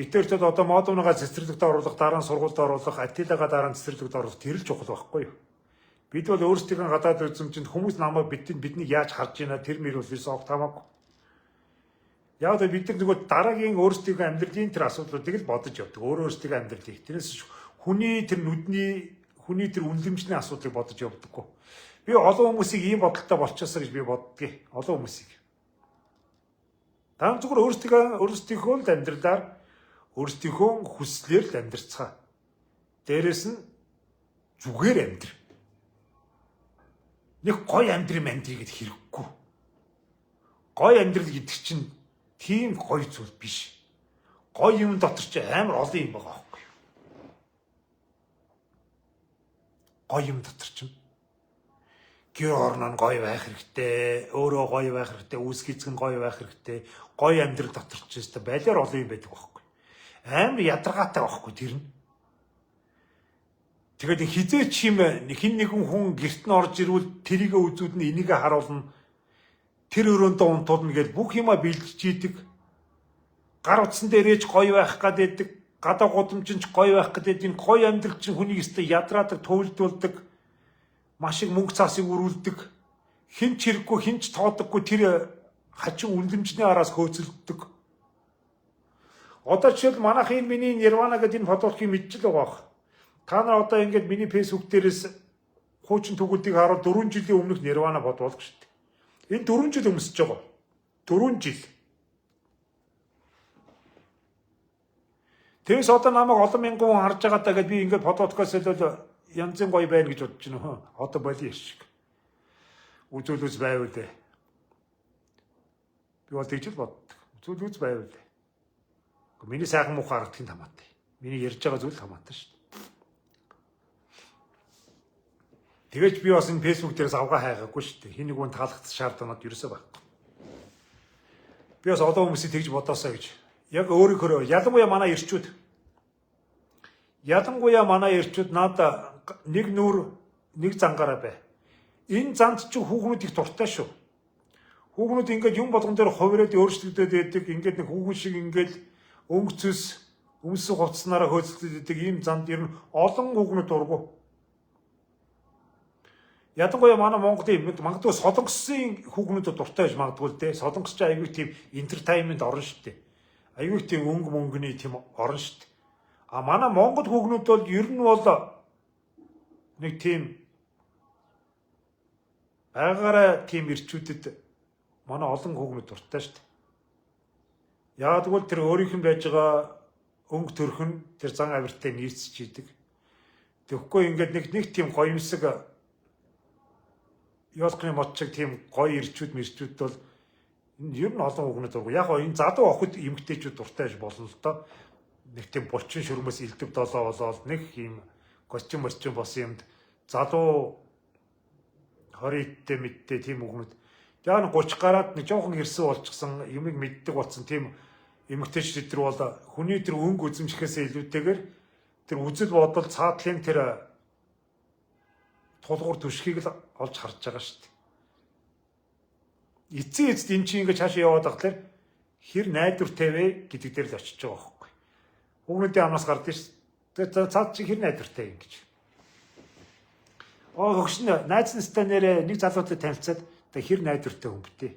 Бид тэр ч одоо модуныгаа цэцэрлэгт оруулах, дараа нь сургуульд оруулах, аттилагаа дараа нь цэцэрлэгт оруулах тэр л чухал байхгүй юу? Бид бол өөрсдийнхөө гадаад үзмжинд хүмүүс намайг биднийг яаж харж байна тэр мөр бол ерөөсөө огт хамаагүй. Яг л бид нар нөгөө дараагийн өөрсдийнхөө амьдралын тэр асуудлуудыг л бодож явдаг. Өөрсдийнхөө амьдралыг. Тэрнээс хүний тэр үнэлэмжний асуудлыг бодож явдаггүй. Би олон хүмүүсийг ийм бодолтой болчихсоо гэж би боддгийг. Олон хүмүүсийг. Та зүгээр өөрсдийнхөө л амьдралаар өөрсдийнхөө хүслээр л амьдрцгаа. Дээрээс нь зүгээр амьдр. Нэг гоё амьдрал гэд хэрэггүй. Гоё амьдрал гэдэг чинь тийм гоё зүйл биш. Гоё юм дотор ч амар олон юм байгаа байхгүй юу? Гоё юм дотор чинь гэр орно нь гоё байх хэрэгтэй, өөрөө гоё байх хэрэгтэй, үүсэх эзэг нь гоё байх хэрэгтэй. Гоё амьдрал дотор ч өстой байлаар олон юм байдаг байхгүй. Амар ядаргаатай байхгүй тэр нь. Тэгээд хизээч юм хин нэгэн хүн гэрт нь орж ирвэл тэрийг үзүүд нь энийг харуулна. Тэр өрөөндөө унтуулна гэж бүх юма бэлдэж идэг. Гар утсан дээрээч гоё байх гэдэг, гадаа гудамжинч гоё байх гэдэг энэ гоё амьдрал чинь хүнийг өстой ядраадаг, туйлдуулдаг, маш их мөнгө цаасыг өрүүлдэг. Хинч хэрэггүй, хинч тоодоггүй тэр хачин үнэлэмжний араас хөөцөлддөг. Одоо жишээл манайх энэ миний Nirvana гэдэг энэ фотографийг мэдчихэл байгаа. Та нар одоо ингэж миний Facebook дээрээс хуучин төгөлдгийг хараад 4 жилийн өмнөх Nirvana бодвол шүү дээ. Энэ 4 жил өмсөж байгаа. 4 жил. Тэрс одоо намайг олон мянган хүн харж байгаа даа гэд би ингээд подкастс л янзын гоё байна гэж бодож байна. Одоо боли шиг. Үзүүлүүс байвал дээ. Би бол тэгж л боддог. Үзүүлүүс байвал дээ. Миний сайхан муухай харагдахын хамаатай. Миний ярьж байгаа зүйл хамаатай шүү дээ. Тэгэж би бас энэ Facebook дээрээс авгаа хайгаагүй шүү дээ. Хин нэг хүн таалагдсан шаардлагууд ерөөсөө байхгүй. Би бас олон хүмүүсийг тэгж бодоосаа гэж. Яг өөрийнхөө ялангуяа манай ирчүүд надаа нэг нүур нэг зангаараа бай. Энэ занд чинь хүүхнүүд их дуртай шүү. Хүүхнүүд ингээд юм болгон дээр хувираад өөрчлөгдөд байдаг. Ингээд нэг хүүхэн шиг ингээд өмссөн хувцснараа хөөцөлдөд байдаг. Ийм занд ер нь олон хүүхнүүд дургу. Ядангуяа манай Монголын магадгүй солонгосын хүүхнүүдэд дуртай байж магадгүй л дээ. Солонгос ч аягүй тийм entertainment орно шүү дээ. Аягүй тийм мөнгөний тийм орно шүү дээ. А манай Монгол хүүхнүүд бол ер нь бол нэг тийм байгаараа тийм ирчүүдэд манай олон хүүхнүүд дуртай шүү дээ. Яг тэгвэл тэр өөрийнх нь байж байгаа өнгө төрхөн тэр зан авиртай нийцж идэг. Тэгэхгүй ингээд нэг тийм гоёмсог Ялгын модчиг тийм гоё ирчүүд бол ер нь олон хүүхнүүд дургу. Яг энэ залуу охид эмгтээчүүд дуртай байж болно л доо. Нэг тийм булчин шүрмэс элдв долоо болоод нэг юм костюм босон юмд залуу 20-д мэдтэй тийм хүүхнүүд. Яг 30 гараад нэг жоохон хэрсэн болчихсон юмыг мэддэг болсон тийм эмгтээчүүд тэр бол хүний тэр өнгө үзэмжихээс илүүтэйгээр тэр үзэл бодол цаадлын тэр тулгуур түшгийг л олж харж байгаа шүү дээ. Эцэст энэ чинь ингээд цаашаа яваад байхлаар хэр найдвартай вэ гэдэг дээр л очиж байгаа байхгүй. Хүүхнүүдийн амнаас гардаг шүү. Тэгээ цаад чи хэр найдвартай юм гэж. Хөгшин найз настай нэрээ нэг залуутай танилцаад тэгээ хэр найдвартай хүн бтэ.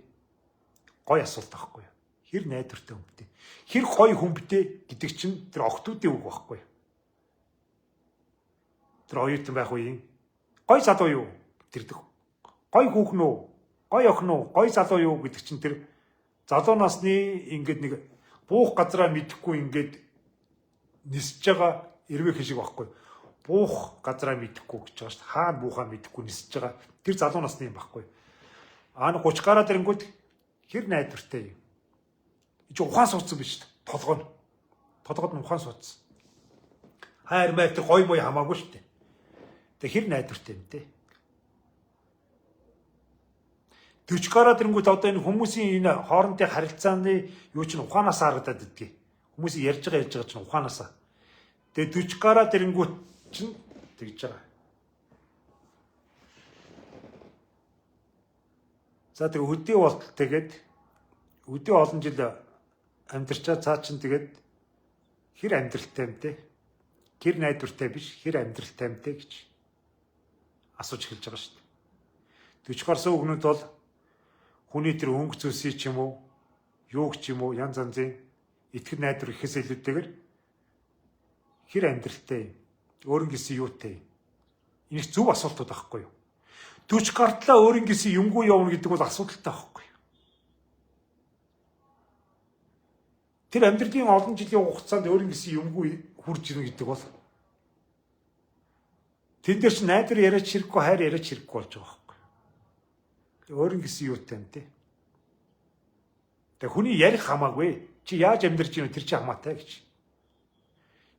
Гой асуулт байхгүй юу? Хэр найдвартай хүн бтэ. Хэр гой хүн бтэ гэдэг чинь тэр охтуудын үг байхгүй юу? Тэр оюутан байх үеийн гой залуу юу тэрдэг. Гой хүүхэн үү? Гой охин уу? Гой залуу юу гэдэг чинь тэр залуу насны ингээд нэг буух газраа мэдэхгүй ингээд нисэж байгаа эрвэх шиг байхгүй. Буух газраа мэдэхгүй гэж байгаа шүү дээ. Хаана буухаа мэдэхгүй нисэж байгаа. Тэр залуу насны юм байхгүй. Аа 30 гараад ирэнгүүт хэр найдвартай юм. Чи ухаан суудсан биз дээ. Толгойд нь ухаан суудсан. Хайр маяг тэр гой бой хамаагүй шүү дээ. Хэр найдвартай юм те. 40 гараад ирэнгүүт одоо энэ хүмүүсийн энэ хоорондын харилцааны юу чинь ухаанаас харагдаад идэгий. Хүмүүсийн ярьж байгаа чинь ухаанаас. Тэгээ 40 гараад ирэнгүүт чинь тэгж байгаа. За тэгээ өдөө болтол тэгээд өдөө олон жил амьдарчаа цаа чинь тэгээд хэр амьдралтай юм те. Хэр найдвартай биш, хэр амьдралтай юм те гэж асууж эхэлж байгаа шүү дээ. 40 гарсан үгнүүд бол хүний тэр өнгө зүйлсий ч юм уу, юуг ч юм уу, янз янзын итгэл найдвар ихээс илүүтэйгээр хэр амьдралтай, өөрийн гэсэн юутай. Энэ зөв асуултууд байхгүй юу? 40 гартлаа өөрийн гэсэн юмгүй явна гэдэг бол асуудалтай байхгүй юу? Тэр амьдралын олон жилийн хугацаанд өөрийн гэсэн юмгүй хурж ирнэ гэдэг бол тэн дээр ч найдвар яриач хэрэггүй, хайр яриач хэрэггүй болж байгаа байхгүй юу? Өөрийн гэсэн юутай юм те. Хүний ярих хамаагүй. Чи яаж амьдарч ийн тэр чи хамаатай гэж.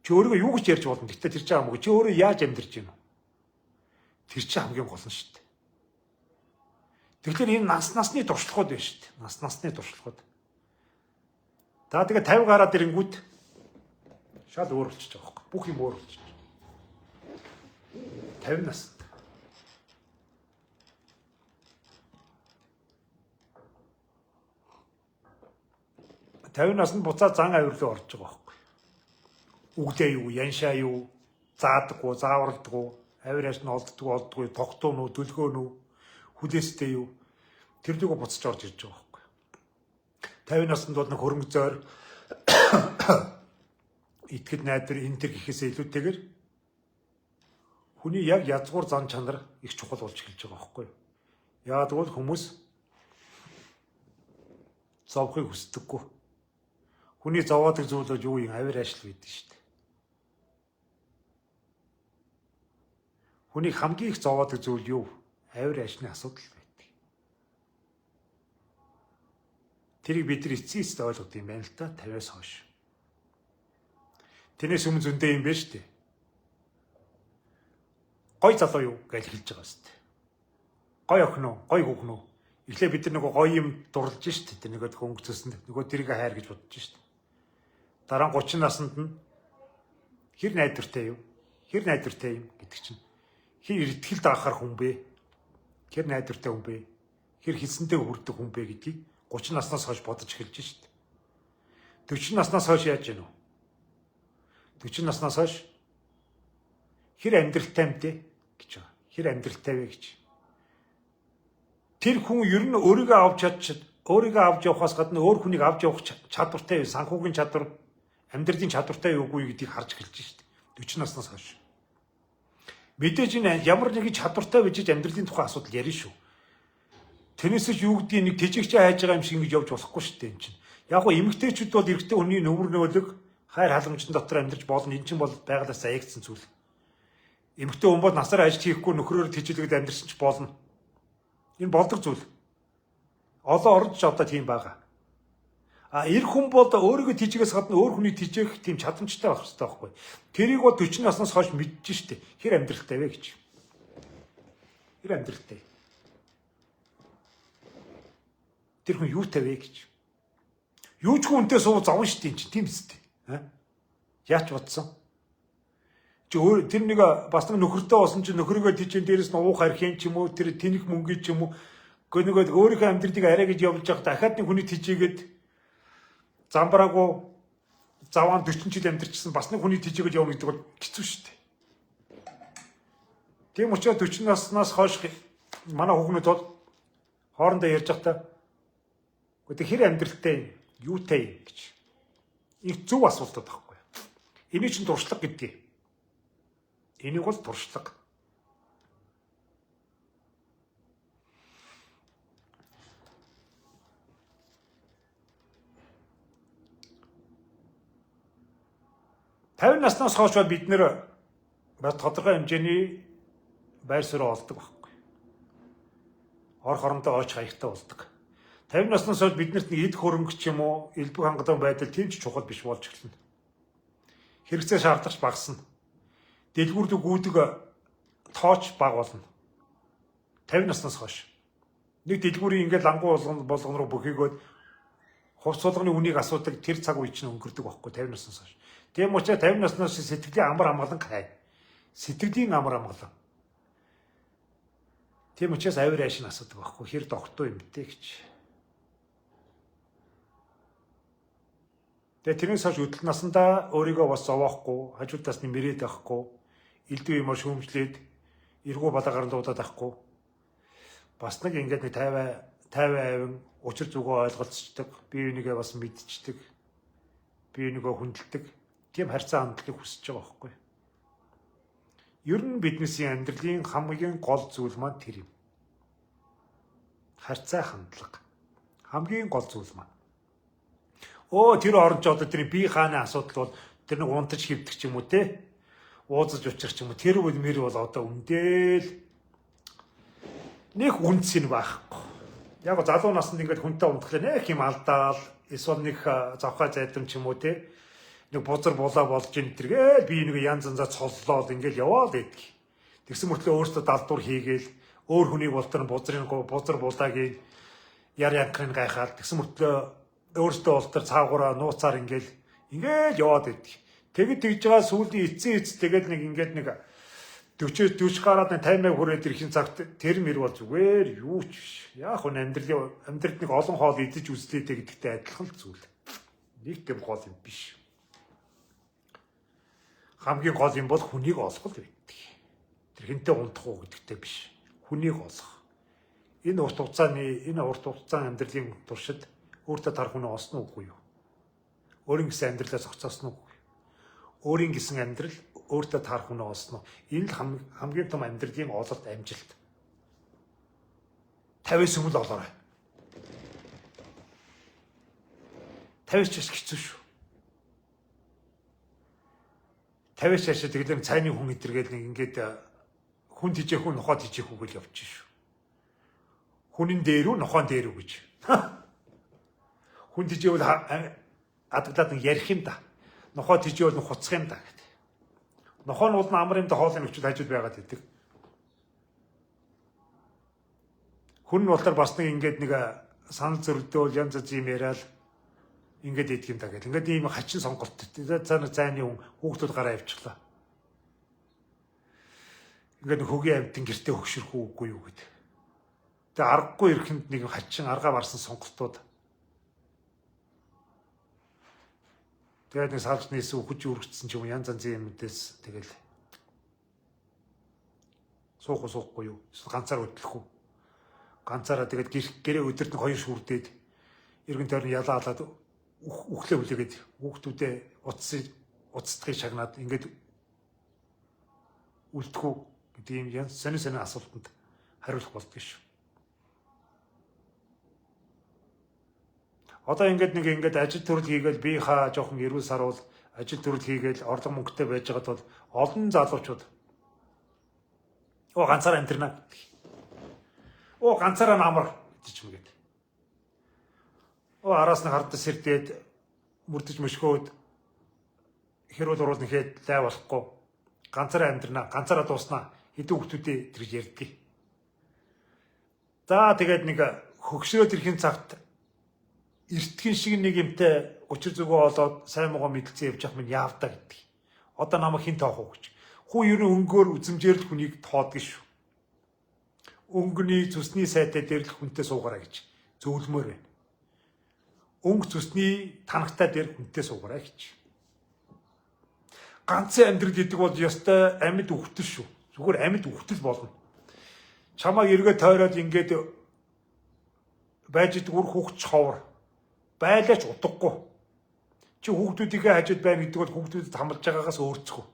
Чи өөрийгөө юу гэж ярьж болно. Гэхдээ тэр чи хамаагүй. Чи өөрөө яаж амьдарч ийн вэ? Тэр чи хамгийн гол нь шүү дээ. Тэгэхээр энэ насны туршлагууд байна шүү дээ. Насны туршлагууд. За тэгээ 50 гараад ирэнгүүт шал өөр болчихж байгаа байхгүй. Бүх юм өөр болчихж байна. 50 наснд 50 наснд буцаа зан авир руу орж байгаа байхгүй. Үглээ юу, яншаа юу, заадаггүй, заавардаггүй, авираас нь олддгүй, тогтоон уу, төлгөөн үү, хүлээстэй юу. Тэр дүүгээ буцаж орж ирж байгаа байхгүй. 50 наснд бол нэг хөрөнгө зойр итгэл найдвар энэ төр гэхээсээ илүүтэйгээр хүний яг язгуур зан чанар их чухал болж эхэлж байгаа байхгүй. Яагад бол хүмүүс зовхыг хүсдэггүй. Хүний зовоодаг зүйл бол юу юм? Авир ашил байдаг шүү дээ. Хүний хамгийн их зовоодаг зүйл юу? Авир ашилны асуудал байдаг. Тэрийг бид нар эцсийн эцэст ойлгох юм байна л та 50-аас хойш. Тэрнээс өмнө зөндөө юм байна шүү дээ. Гой залуу юу гэж хэлж байгаа шүү дээ. Гой охин уу, гой хүүхэн үү? Эхлээ бид нар нөгөө гоё юм дурлж шүү дээ. Тэр нөгөө хөнгөцсөнд нөгөө тэрийг хайр гэж бодож шүү дээ. Дараа нь 30 наснд нь хэр найдвартай юу? Хэр найдвартай юм гэдэг чинь. Хэр итгэл даахаар хүн бэ? Хэр найдвартай хүн бэ? Хэр хэлсэнтэй хүрдэг хүн бэ гэдгийг 30 наснаас хойш бодож эхэлж шүү дээ. 40 наснаас хойш яаж гэнэ вэ? 40 наснаас хойш хэр амьдралтай юм те гэж байгаа. Хэр амьдралтай вэ гэж. Тэр хүн ер нь өөрийгөө авч явахаас гадна өөр хүнийг авч явах чадвартай, санхүүгийн чадвар, амьдралын чадвартай юугүй гэдгийг харж эхэлж шүү дээ. 40 наснаас хойш. Мэдээж энэ ямар нэгэн чадвартай байж амьдралын тухай асуудал ярина шүү. Тэрнээс ч юу гэдгийг нэг тэжигч хайж байгаа юм шиг ингэж явж болохгүй шүү дээ энэ чинь. Яг гоо эмэгтэйчүүд бол эрэгтэй хүний нөвөр нөөлөг хайр халамжийн дотор амьдарч болно. Энэ чинь бол байгалаас аягдсан зүйл. Эмэгтэй хүн бол насаар ажил хийхгүй нөхрөөр тэжээлгээд амьдарсан ч болно. Энэ болдог зүйл. Олон орнд ч одоо тийм байгаа. Эр хүн бол өөрийгөө тийжээс гадна өөр хүний тийжэх тийм чадамжтай байх хэрэгтэй байхгүй. Тэрийг бол 40 наснаас хойш мэдж штэ. Хэр амьдралтай вэ гэж. Хэр амьдралтай. Тэр хүн юутай вэ гэж. Юу ч хүнтэй суу зовн штэ энэ чинь тийм үстэй. Яач бодсон? Тэр нэг бас нэг нөхөртэй болсон чинь нөхрийгөө тийжэн дээрээс нь уух архийн ч юм уу тэр тэнэх мөнгө ч юм уу нөгөө өөрийнхөө амьдралыг арай гэж явуулж явах дахиад нэг хүний тийжээгээд замбраагүй заваан 40 жил амьдарчсан бас нэг хүний тийжээгээд явна гэдэг бол хэцүү шүү дээ. Тийм учраас 40 наснаас хойш манай хүүхнүүд бол хоорондоо ярьж байхдаа гэхдээ хэр амьдралтай юутай гэж их зөв асуултууд байхгүй. Эний чинь туршлага гэдгийг. Энийг бол туршлага. Наснаас хойш бид нэр тодорхой хэмжээний байр суурь олдог байхгүй. Ор хоромтой ойч хаягтай болдог. 50 наснаас хойш биднэрт нэг эд хөрөнгө ч юм уу, элбэг хангадан байдал тийм ч чухал биш болж эхэлнэ. Хэрэгцээ шаардлагач багасна. Дэлгүүрд гүйдэг тооч баг болно. 50 наснаас хойш. Нэг дэлгүүрийн ингээд лангуу болгон руу бөхөөгөөд хувц суулганы үнийг асуудаг тэр цаг үе чинь өнгөрдөг байхгүй 50 наснаас хойш. Тийм учраас 50 наснаас сэтгэлийн амар амгалан хай. Сэтгэлийн амар амгалан. Тийм учраас авир аашин асуудаг байхгүй хэр догтой юм бэ гэж. Тэгээ тэрнээс хойш өдөл насандаа өөрийгөө бас зовоохгүй, хажуудаас нь мэрээд байхгүй, элдв юмор шүүмжлээд эргүү балаагаар дуудаад авахгүй. Бас нэг ингээд нэг 50 учир зүгөө ойлголцдог, бие бинийгээ бас мэдчихдэг, бие бинийгээ хүндэлдэг. Тийм харьцаа хандлагыг хүсэж байгаа байхгүй. Ер нь бидний амьдралын хамгийн гол зүйл маань тэр юм. Харьцаа хандлага. Хамгийн гол зүйл маань. Тэр оронд ч одоо тэр бие хааны асуудал бол тэр нэг унтаж хөвдөх ч юм уу те. Ууцаж учрах ч юм уу. Тэр үл мэр бол одоо үндэл нэг үнцэн байхгүй. Яг залуу наснд ингээд хүнтэй унтахлаа нэг юм алдаал эсвэл нэг завхаа зайдам ч юм уу те. Нэг бузар булаа болж ин тэргээл би нэг янз янзаа цоллоод ингээл яваад идэх. Тэгсэн мөртлөө өөртөө далдуур хийгээл өөр хүнийг болтор бузар булаагийн яр янкрын гайхаад тэгсэн мөртлөө өөртөө болтор цаагаараа нууцаар ингээл яваад идэх. Тэгэд тэгж байгаа сүүлийн эцсийн тэгээд нэг ингээд нэг 40 гараад 50 хүрээд ирэхин цагт тэр мэр бол зүгээр юу ч биш. Яг хүн амьдралд нэг олон хоол идэж үзлээдэй гэдэгтэй адилхан зүйл. Нэг тийм гол юм биш. Хамгийн гол юм бол хүнийг олох байдаг. Тэр хинтээ унтах уу гэдэгтэй биш. Хүнийг олох. Энэ урт хугацааны амьдралын туршид өөртөө тарах хүн олсон уугүй юу? Өөрийн гэсэн амьдралаа зохицоосон уу? Өөрийн гэсэн амьдрал өөртөө тарах хүн олсон уу? Энэ л хамгийн том амьдралын ололт амжилт. 50-с өмнө олоорой. 50-с ч хэцүү шүү. 50-с чашаа тэгэлэр цайны хүн идэргээл нэг ингээд хүн тижээх хүн нохоо тижээх үг л явчих шүү. Хүнийн дээр үү нохоон дээр үү гэж. Хүн тижээвэл адаглаад нэг ярих юм да. Нохоо тижээвэл нэг хуцах юм да гэдэг. Нохоо нь бол амар юм да хоолны өчөд хажууд байгаад идэг. Хүн нь болтор бас нэг ингээд нэг санал зөрөлдөөл янз юм яриад ингээд идэх юм да гэдэг. Ингээд ийм хачин сонголт. Зайны хүн хүүхдүүд гараа явчихлаа. Ингээд хөгийн амьтан гэртээ хөксөрөх үгүй юу гэдэг. Тэгээ аргагүй ирэхэнд нэг хачин аргаа барсан сонголтууд. Тэгээд нэг салж нээсэн үхэж үргэцсэн ч юм янз янзын юмдээс тэгэл суухгүй юу? Эсвэл ганцаар хөдлөх үү? Ганцаараа тэгээд гэрээ өдөрт нэг хоёр шүрдээд эргэн тойрны ялаа алаад үхлээ хүлээгээд хүүхдүүдээ уцтдгийг шагнаад ингээд үлдэхүү гэдэг юм янз сонин асуултанд хариулах болдгоо шүү. Одоо ингээд ажил төрөл хийгээл би жоохон эрүүл саруул ажил төрөл хийгээл орлого мөнгөтэй байж байгаад бол олон залуучууд ганцаараа амьдрнаа. Ганцаараа намар гэж юм гээд. Араас нь хардас сэрдээд мөрдөж мөшгөөд хэрүүл уруул нэхэд лай болохгүй. Ганцаараа амьдрнаа, ганцаараа дууснаа хэдэн хүүхдүүдээ тэрж ярьдгийг. За тэгээд нэг хөгшрөөд ирэхин цагт эртхэн шиг нэг юмтай учир зүгөө олоод сайн муугаа мэдлцэн явж явах минь яавдаа гэдэг. Одоо намайг хин тоох уу гэж. Хүү ер нь өнгөөр үзмжээр л хүнийг тоодог шүү. Өнгөний зүсний сайтай дээр л хүнтэй суугаарай гэж зөвлөмөр байна. Өнгө зүсний танхтай дээр хүнтэй суугаарай гэж. Ганцын амьдрал гэдэг бол ёстой амьд үхтэл шүү. Зүгээр амьд үхтэл болно. Чамаа эргээ тойроод ингээд байж идэг үр хүүхч ховор байлаач утгагүй. Чи хүүхдүүдийнхээ хажууд байна гэдэг бол хүүхдүүдэд хамлж байгаагаас өөрцгөө.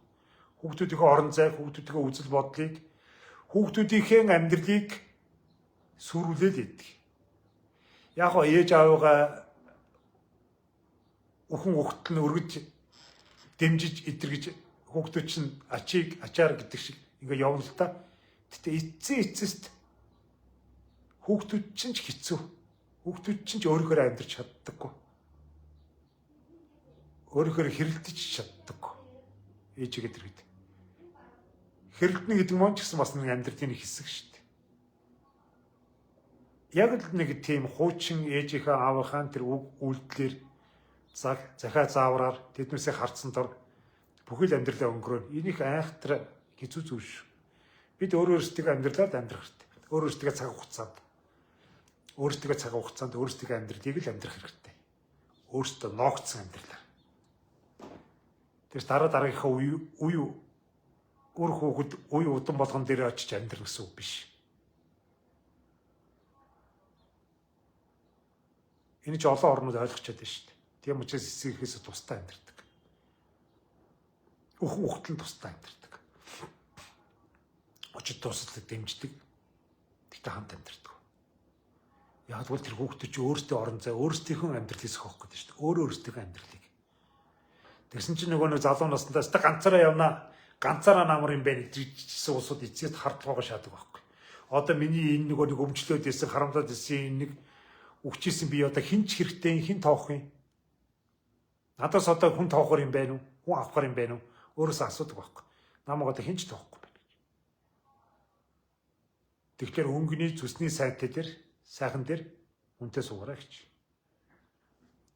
Хүүхдүүдийнхээ орон зай, хүүхдүүдийнхээ үзэл бодлыг, хүүхдүүдийнхээ амьдралыг сүрүүлээд идэг. Яг гоо ээж аавыгаа өхөн өгтөл нь өргөж дэмжиж идэргэж хүүхдүүд чинь ачаар гэдэг шиг ингээ явна л та. Гэтэ эцэст хүүхдүүд чинь ч хэцүү. Хүүхдүүд чинь ч өөрөөр амьдарч чаддаггүй. Өөрөөр хэрэлдэж чаддаггүй. Ээжигээ дэргэд. Хэрэлдэнэ гэдэг нь ч гэсэн бас нэг амьдралын хэсэг шүү дээ. Яг л нэг тийм хуучин ээжийнхээ аавынхаа тэр үйлдэлээр захиа заавраар тэднээсээ харцсан дор бүхэл амьдралаа өнгөрөөн. Энийг айхтар хэцүү зүйл шүү. Бид өөрөөсөө амьдралаар амьдрах хэрэгтэй. Өөрөөсөө цаг хугацаанд өөрсдөө амьдралыг л амьдрах хэрэгтэй. Өөрсдөө ноогдсон амьдралаар. Тэрс дараагийнхаа үр хүүхэд үе удан болгон дээр очиж амьдрах гэсэн үг биш. Энэ ч олон орнууд ойлгочод байна шүү дээ. Тийм учраас эцгийнхээс тусдаа амьдрдаг. Хүүхдэн тусдаа амьдрдаг. Очид туслалыг дэмждэг. Тэгтээ хамт амьдрдаг. Яг л тэр хүүхдүүд чи өөрсдөө орон зай, өөрсдийнхөө амьдралыг сохох гэдэг шүү дээ. Өөрсдийнхөө амьдралыг. Тэгсэн чинь нөгөө нэг залуу наснаас та ганцаараа явна. Ганцаараа намар юм байна гэсэн улсууд эцэст хардлагаа шаадаг байхгүй. Одоо миний энэ нөгөө нэг өмчлөөд исэн, харамдаад исэн нэг өгчээсэн би одоо хинч хэрэгтэй, хин тоох юм. Надаас одоо хүн тоохор юм байна уу? Хүн авахар юм байна уу? Өөрөөсөө асуудаг байхгүй. Намайг одоо хинч тоохгүй байна гэж. Тэгэхээр өнгөний зүсний сайхан дээр үнтэй суугаарай гэж.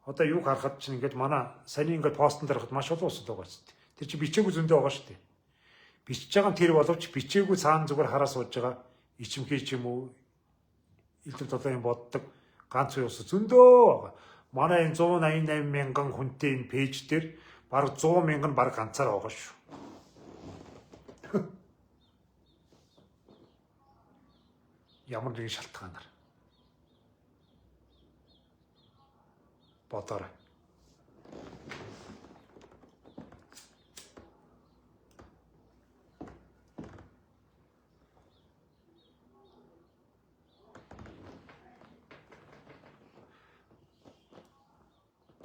Одоо юу харахад чинь ингээд манай саний ингээд постн дээр хахад маш олон усуд байгаа шүү дээ. Тэр чинь бичээгүй зөндөө байгаа шүү дээ. Бичиж байгаа нь тэр боловч бичээгүй цаана зүгээр хараа сууж байгаа ичимхий ч юм уу элдв толгойн боддог ганц үе ус зөндөө байгаа. Манай энэ 188 мянган хүнтэй энэ пэйж дээр бараг 100 мянган бараг ганцаар байгаа шүү. Ямар нэгэн шалтгаанаар бодоорой.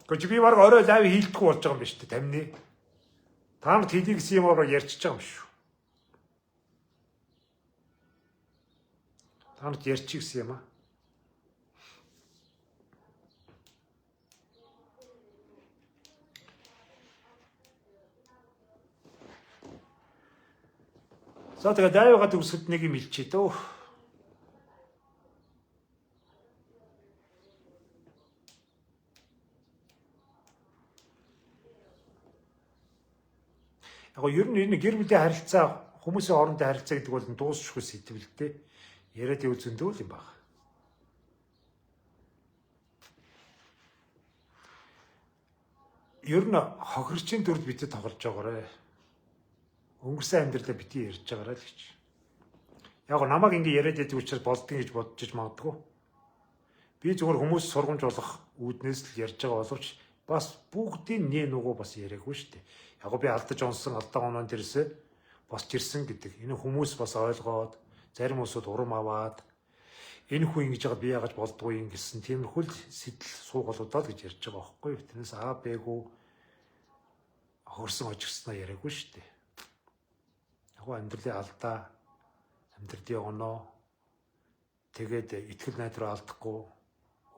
Гэхдээ би баг орой лайв хийлдэхгүй болж байгаа юм байна шүү дээ, тамины. Та нарт хийх гэсэн юм ороо ярьчихж байгаа юм шүү. Та нарт ярьчих гэсэн юм аа. За тэгээ дайвгаа төгсөд нэг юм хэлчихээ дөө. Яг ер нь энэ гэр бүлийн харилцаа, хүмүүсийн хоорондын харилцаа гэдэг бол дуусчихгүй сэдв л дээ. Яриад ивэл зөндөө л юм байна. Ер нь хохирчийн төрөл битэд тоглож байгаарэ. Өнгөрсөн амьдралаа бити ярьж байгаарай л гэж. Яг намайг ингэ яриад байдаг учраас болдгийн гэж бодож магадгүй. Би зүгээр хүмүүс сургамж болох үүднээс л ярьж байгаа боловч бас бүгдийн нэ нүгөө бас яриаггүй шүү дээ. Яг би алдаж онсон алдаа оноо дээрсээ босч ирсэн гэдэг. Энэ хүмүүс бас ойлгоод зарим хүмүүсд урам аваад энэ хүн ингэж байгаа би яагаж болдгоо юм гэсэн тиймэрхүү л сэтэл суугалуудаа л гэж ярьж байгаа байхгүй. Тэрнээс аа бэгүү хөрсөн очгсноо яриаггүй шүү дээ. Яг амьдралын алдаа, амьдралын оноо тэгээд итгэл найдраа алдахгүй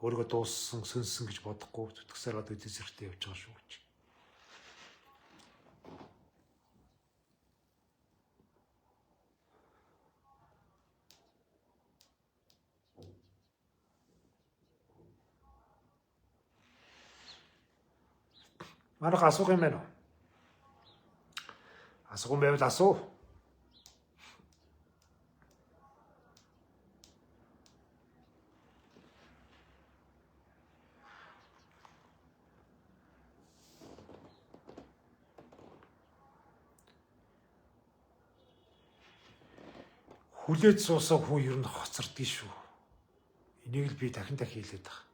өөрийгөө дууссан, сүнсэн гэж бодохгүй зүтгэсээр одоо эдийн зэрэгтэй явж байгаа шүү гэж. Манайх асуух юм байна уу? Асуух юм байвал асуу. Хүлээж суусан хүн ер нь хоцордгийг шүү. Энийг л би дахин хэлээд байгаа.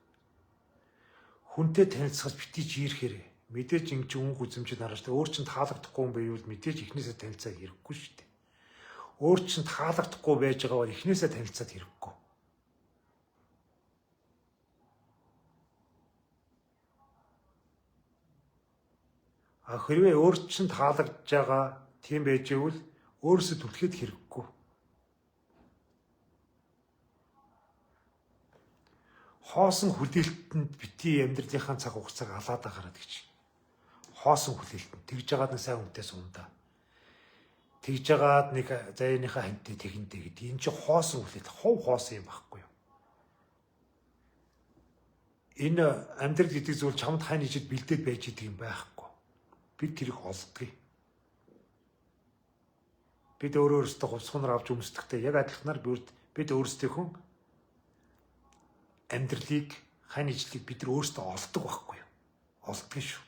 Хүнтэй танилцахад битгий жирэхээрээ мэдээж ингэ чи өнгө үзэмжид харж та өөр чинь таалагдахгүй юм байвал мэдээж эхнээсээ танилцаа хэрэггүй шүү дээ. Өөр чинь таалагдахгүй байж байгаа бол эхнээсээ танилцаад хэрэггүй. А хэрвээ өөр чинь таалагдж байгаа тийм байж ивэл өөрөөсөө түлхээд хэрэггүй. Хоосон хүлээлтэнд бити амьдралынхаа цаг хугацааг алаад агараад гэж. Хоосон хүлээлтэнд тэгж жагаад нэг сайн хүнтэй сундаа. Тэгж жагаад нэг заяаныхаа хантай тэгэнтэй гэдэг. Энэ чинь хоосон хүлээлт, хов хоосон юм байхгүй юу? Энэ амьдрал гэдэг зүйл чамд хань ижид бэлдээд байж идэг юм байхгүй. Бид тэрийг олдгоё. Бид өөрөөсөө хувцсгоноор авч өмсдөгтэй яг адилханаар бид өөрсдийнхөө амьдралыг хань ижлийг бид нар өөрсдөө олддог байхгүй юу? Олдгоо шүү.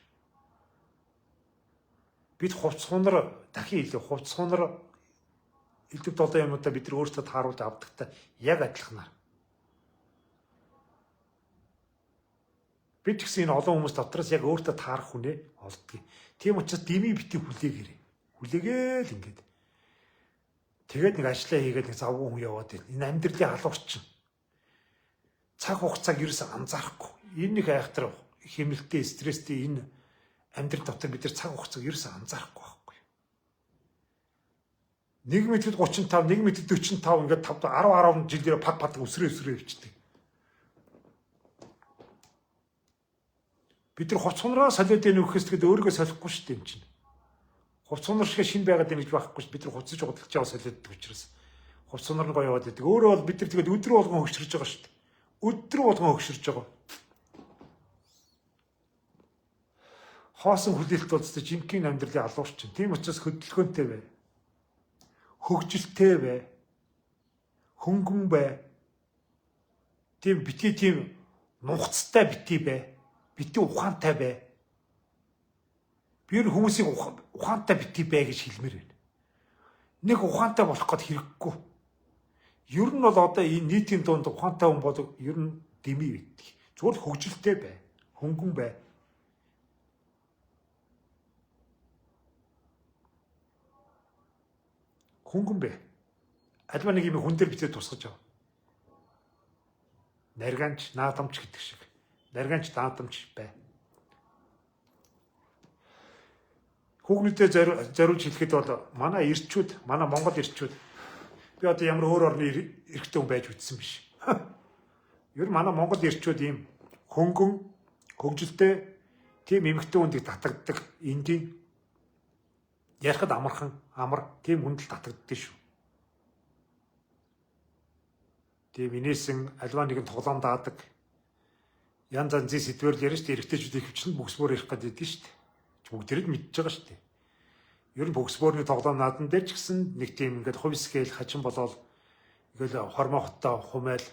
Бид хувцсгоноор дахин хэлээ хувцсгоноор элдв долоо юмудаа бид нар өөрсдөө тааруулж авдагтай яг адилханаар. Бид гэсэн энэ олон хүмүүс дотроос яг өөртөө таарах хүнээ олдгийг. Тийм учраас дими бити хүлээгээрэй. Хүлээгээл ингээд. Тэгээд нэг ажиллаа хийгээд нэг завгүй хүн яваад байна. Энэ амьдралын халуурчин. Цаг хугацааг ерөөсөө анзаарахгүй. Энэ нэг айхтар хэмнэлттэй, стресстэй энэ амьдрал дотор бид нар цаг хугацааг ерөөсөө анзаарахгүй байхгүй. 1 мэдэд 35, 1 мэдэд 45 ингээд 10 жилээр пад өсрөө өвчтэй. Бид нар хувц хонороо солиод энэ өгөхөөс тэгээд өөрийгөө солихгүй шүү дээ юм чинь. Хувц хонор шиг шин байгаад байна гэж байхгүй шүү. Бид нар хувцаж гудалж яваа солиоддаг учраас. Хувц хонор нь гоё яваад байдаг. Өөрөө бол бид нар тэгээд өдрө болгон хөгшөрж байгаа шүү дээ. Өдрө болгон хөгшөрж байгаа. Хоосон хүлээлт болцтой жинхэнэ амьдралын алуурчин. Тийм учраас хөдөлгөөнтэй бай. Хөгжилтэй бай. Хөнгөн бай. Тийм бити тийм нухацтай бити бай. Бити ухаантай бай. Би хүмүүсийг ухаантай бити бай гэж хэлмээр байна. Нэг ухаантай болох гээд хэрэггүй. Ер нь бол одоо энэ нийтийн дунд ухаантай хүн бол ер нь дэмий байдаг. Зүгээр л хөгжилтэй бай. Хөнгөн бай. Хөнгөн бай. Альва нэг юм хүн дээр битээ тусгаж ав. Нарганч, наадамч гэдэг шиг. Нарганч, наадамч бай. Хүүгнүүдэд зориулж хэлэхэд бол манай ирчүүд, манай Монгол ирчүүд би одоо ямар өөр орны эрэгтэй хүн байж үтсэн биш. Ер нь манай Монгол ирчүүд ийм хөнгөн, хөгжилтэй, тийм эмэгтэй хүндийг татагддаг, энгийн ярахад амархан, амар тийм хүнд л татагддаг шүү. Тийм инээсэн альва нэгэн тоглоом даадаг. Янз янзын сэдвэр ярьж шүү дээ. Эрэгтэйчүүд ихвчлэн бөксбөр ярих гэдэг шүү дээ. Бүгд л мэдж байгаа шүү дээ. Ер нь бөксбөрний тоглоом наадан дээр ч гэсэн нэг тийм ингээд хувь скейл хачин болоод ингээл хормоохтой хумайл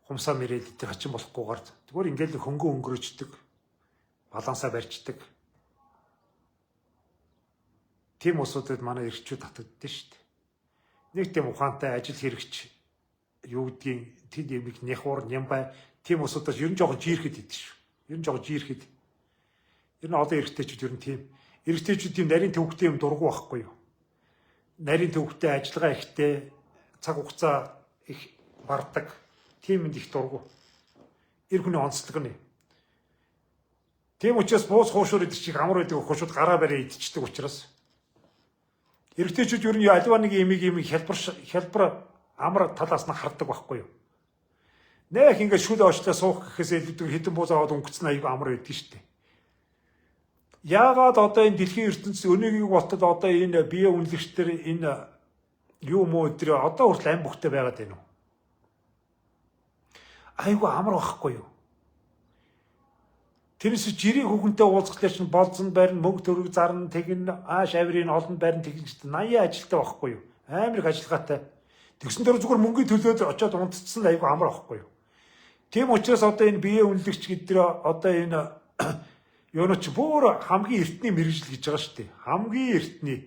хумсаа мэрэлдэх хачин болохгүйгээр тэгвэр ингээл хөнгөн өнгөрөөчдөг. Балансаа барьждаг. Тийм усуудад манай эрчүүд татагддээ шүү дээ. Нэг тийм ухаантай ажил хэрэгч юу гэдгийг тэд ямиг няхуур нямбай тийм усуудаас ер нь жоохон жирэхэд идэв шүү. Ер нь жоохон жирэхэд. Ер нь одоо эрэгтэйчүүд ер нь тийм. Эрэгтэйчүүд тийм нарийн төвхтэй юм дургу байхгүй юу? Нарийн төвхтэй ажиллагаа ихтэй цаг хугацаа их бардаг. Тийм их дургу. Эр хүний онцлог нь. Тийм учраас буус хуушуур идэх чих амар байдаг хуушууд гараа бариа идчихдэг учраас. Эрэгтэйчүүд ер нь альва нэг имийг хялбар амар талаас нь хардаг байхгүй юу? Нэх ингээд шүл оочлоо суух гэхээс илүү хэдэн бууз аваад өнгөцсөн аяг амар байдаг шүү дээ. Яагаад одоо энэ дэлхийн ертөнцийн өнөөгийн болтод одоо энэ бие үнэлэгчдэр энэ юу муу өдрөө одоо хүртэл ам бүхтэй байгаад байна уу? Айгу амар байхгүй юу? Тэрнээс жирийн хүүхэнтэй уулзахлаа чинь болцсон байрн мөнгө төгрөг зарна тэгнэ ааш авирын олон байрн тэгнэ 80 ажилтаа байхгүй юу? Амар их ажиллагаатай. Тэгсэн дээр зүгээр мөнгөний төлөөд очиод унтцсан айгу амар байхгүй юу? Тийм учраас одоо энэ бие үнэлэгч гэдэр одоо энэ Ёоноч бүр хамгийн эртний мэрэгжил гэж байгаа шүү дээ. Хамгийн эртний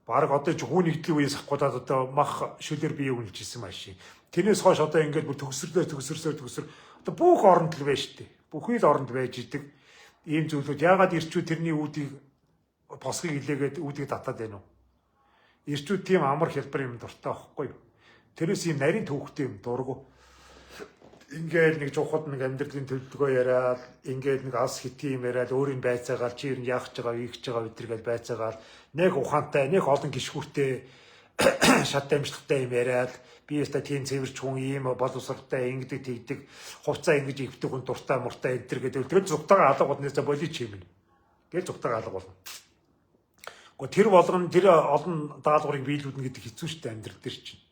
баг одоо жихүү нэгдлийн үеэс ахгуудаад одоо мах шүлэр бие үнэлж исэн маш. Тэрнээс хойш одоо ингээд бүр төгсрлөө одоо бүх оронд л байж шүү дээ. Бүхий л оронд байж идэг ийм зүйлүүд яагаад ирчүүд тэрний үүдийг босхийг илээгээд үүдийг татаад байна уу? Ирчүүд тийм амар хэлбэр юм дуртай байхгүй юу? Тэрнээс ийм нарийн төвхтэй юм дургу. Ингээд нэг жухад нэг амьдралын төлөвлөгөө яриад ингээд нэг ас хити юм яриад өөрийн байцаагаал чи ер нь яах гэж байгаа ийх гэж байгаа өдргээл байцаагаал нэг ухаантай нэг олон гişгүүртэй шат амжилттай юм яриад би өөртөө тийм цэвэрч хүн ийм боловсралтай ингэдэг тэгдэг хувцаа ингэж ивдэг хүн дуртай муртай энэ төр гэдэг тэр зүгтаага алга болносоо болий ч юм. Гэл зүгтаага алга болно. Гэхдээ тэр болгоно тэр олон даалгаврыг биелүүлнэ гэдэг хэцүү шттэ амьдрал дээр чинь.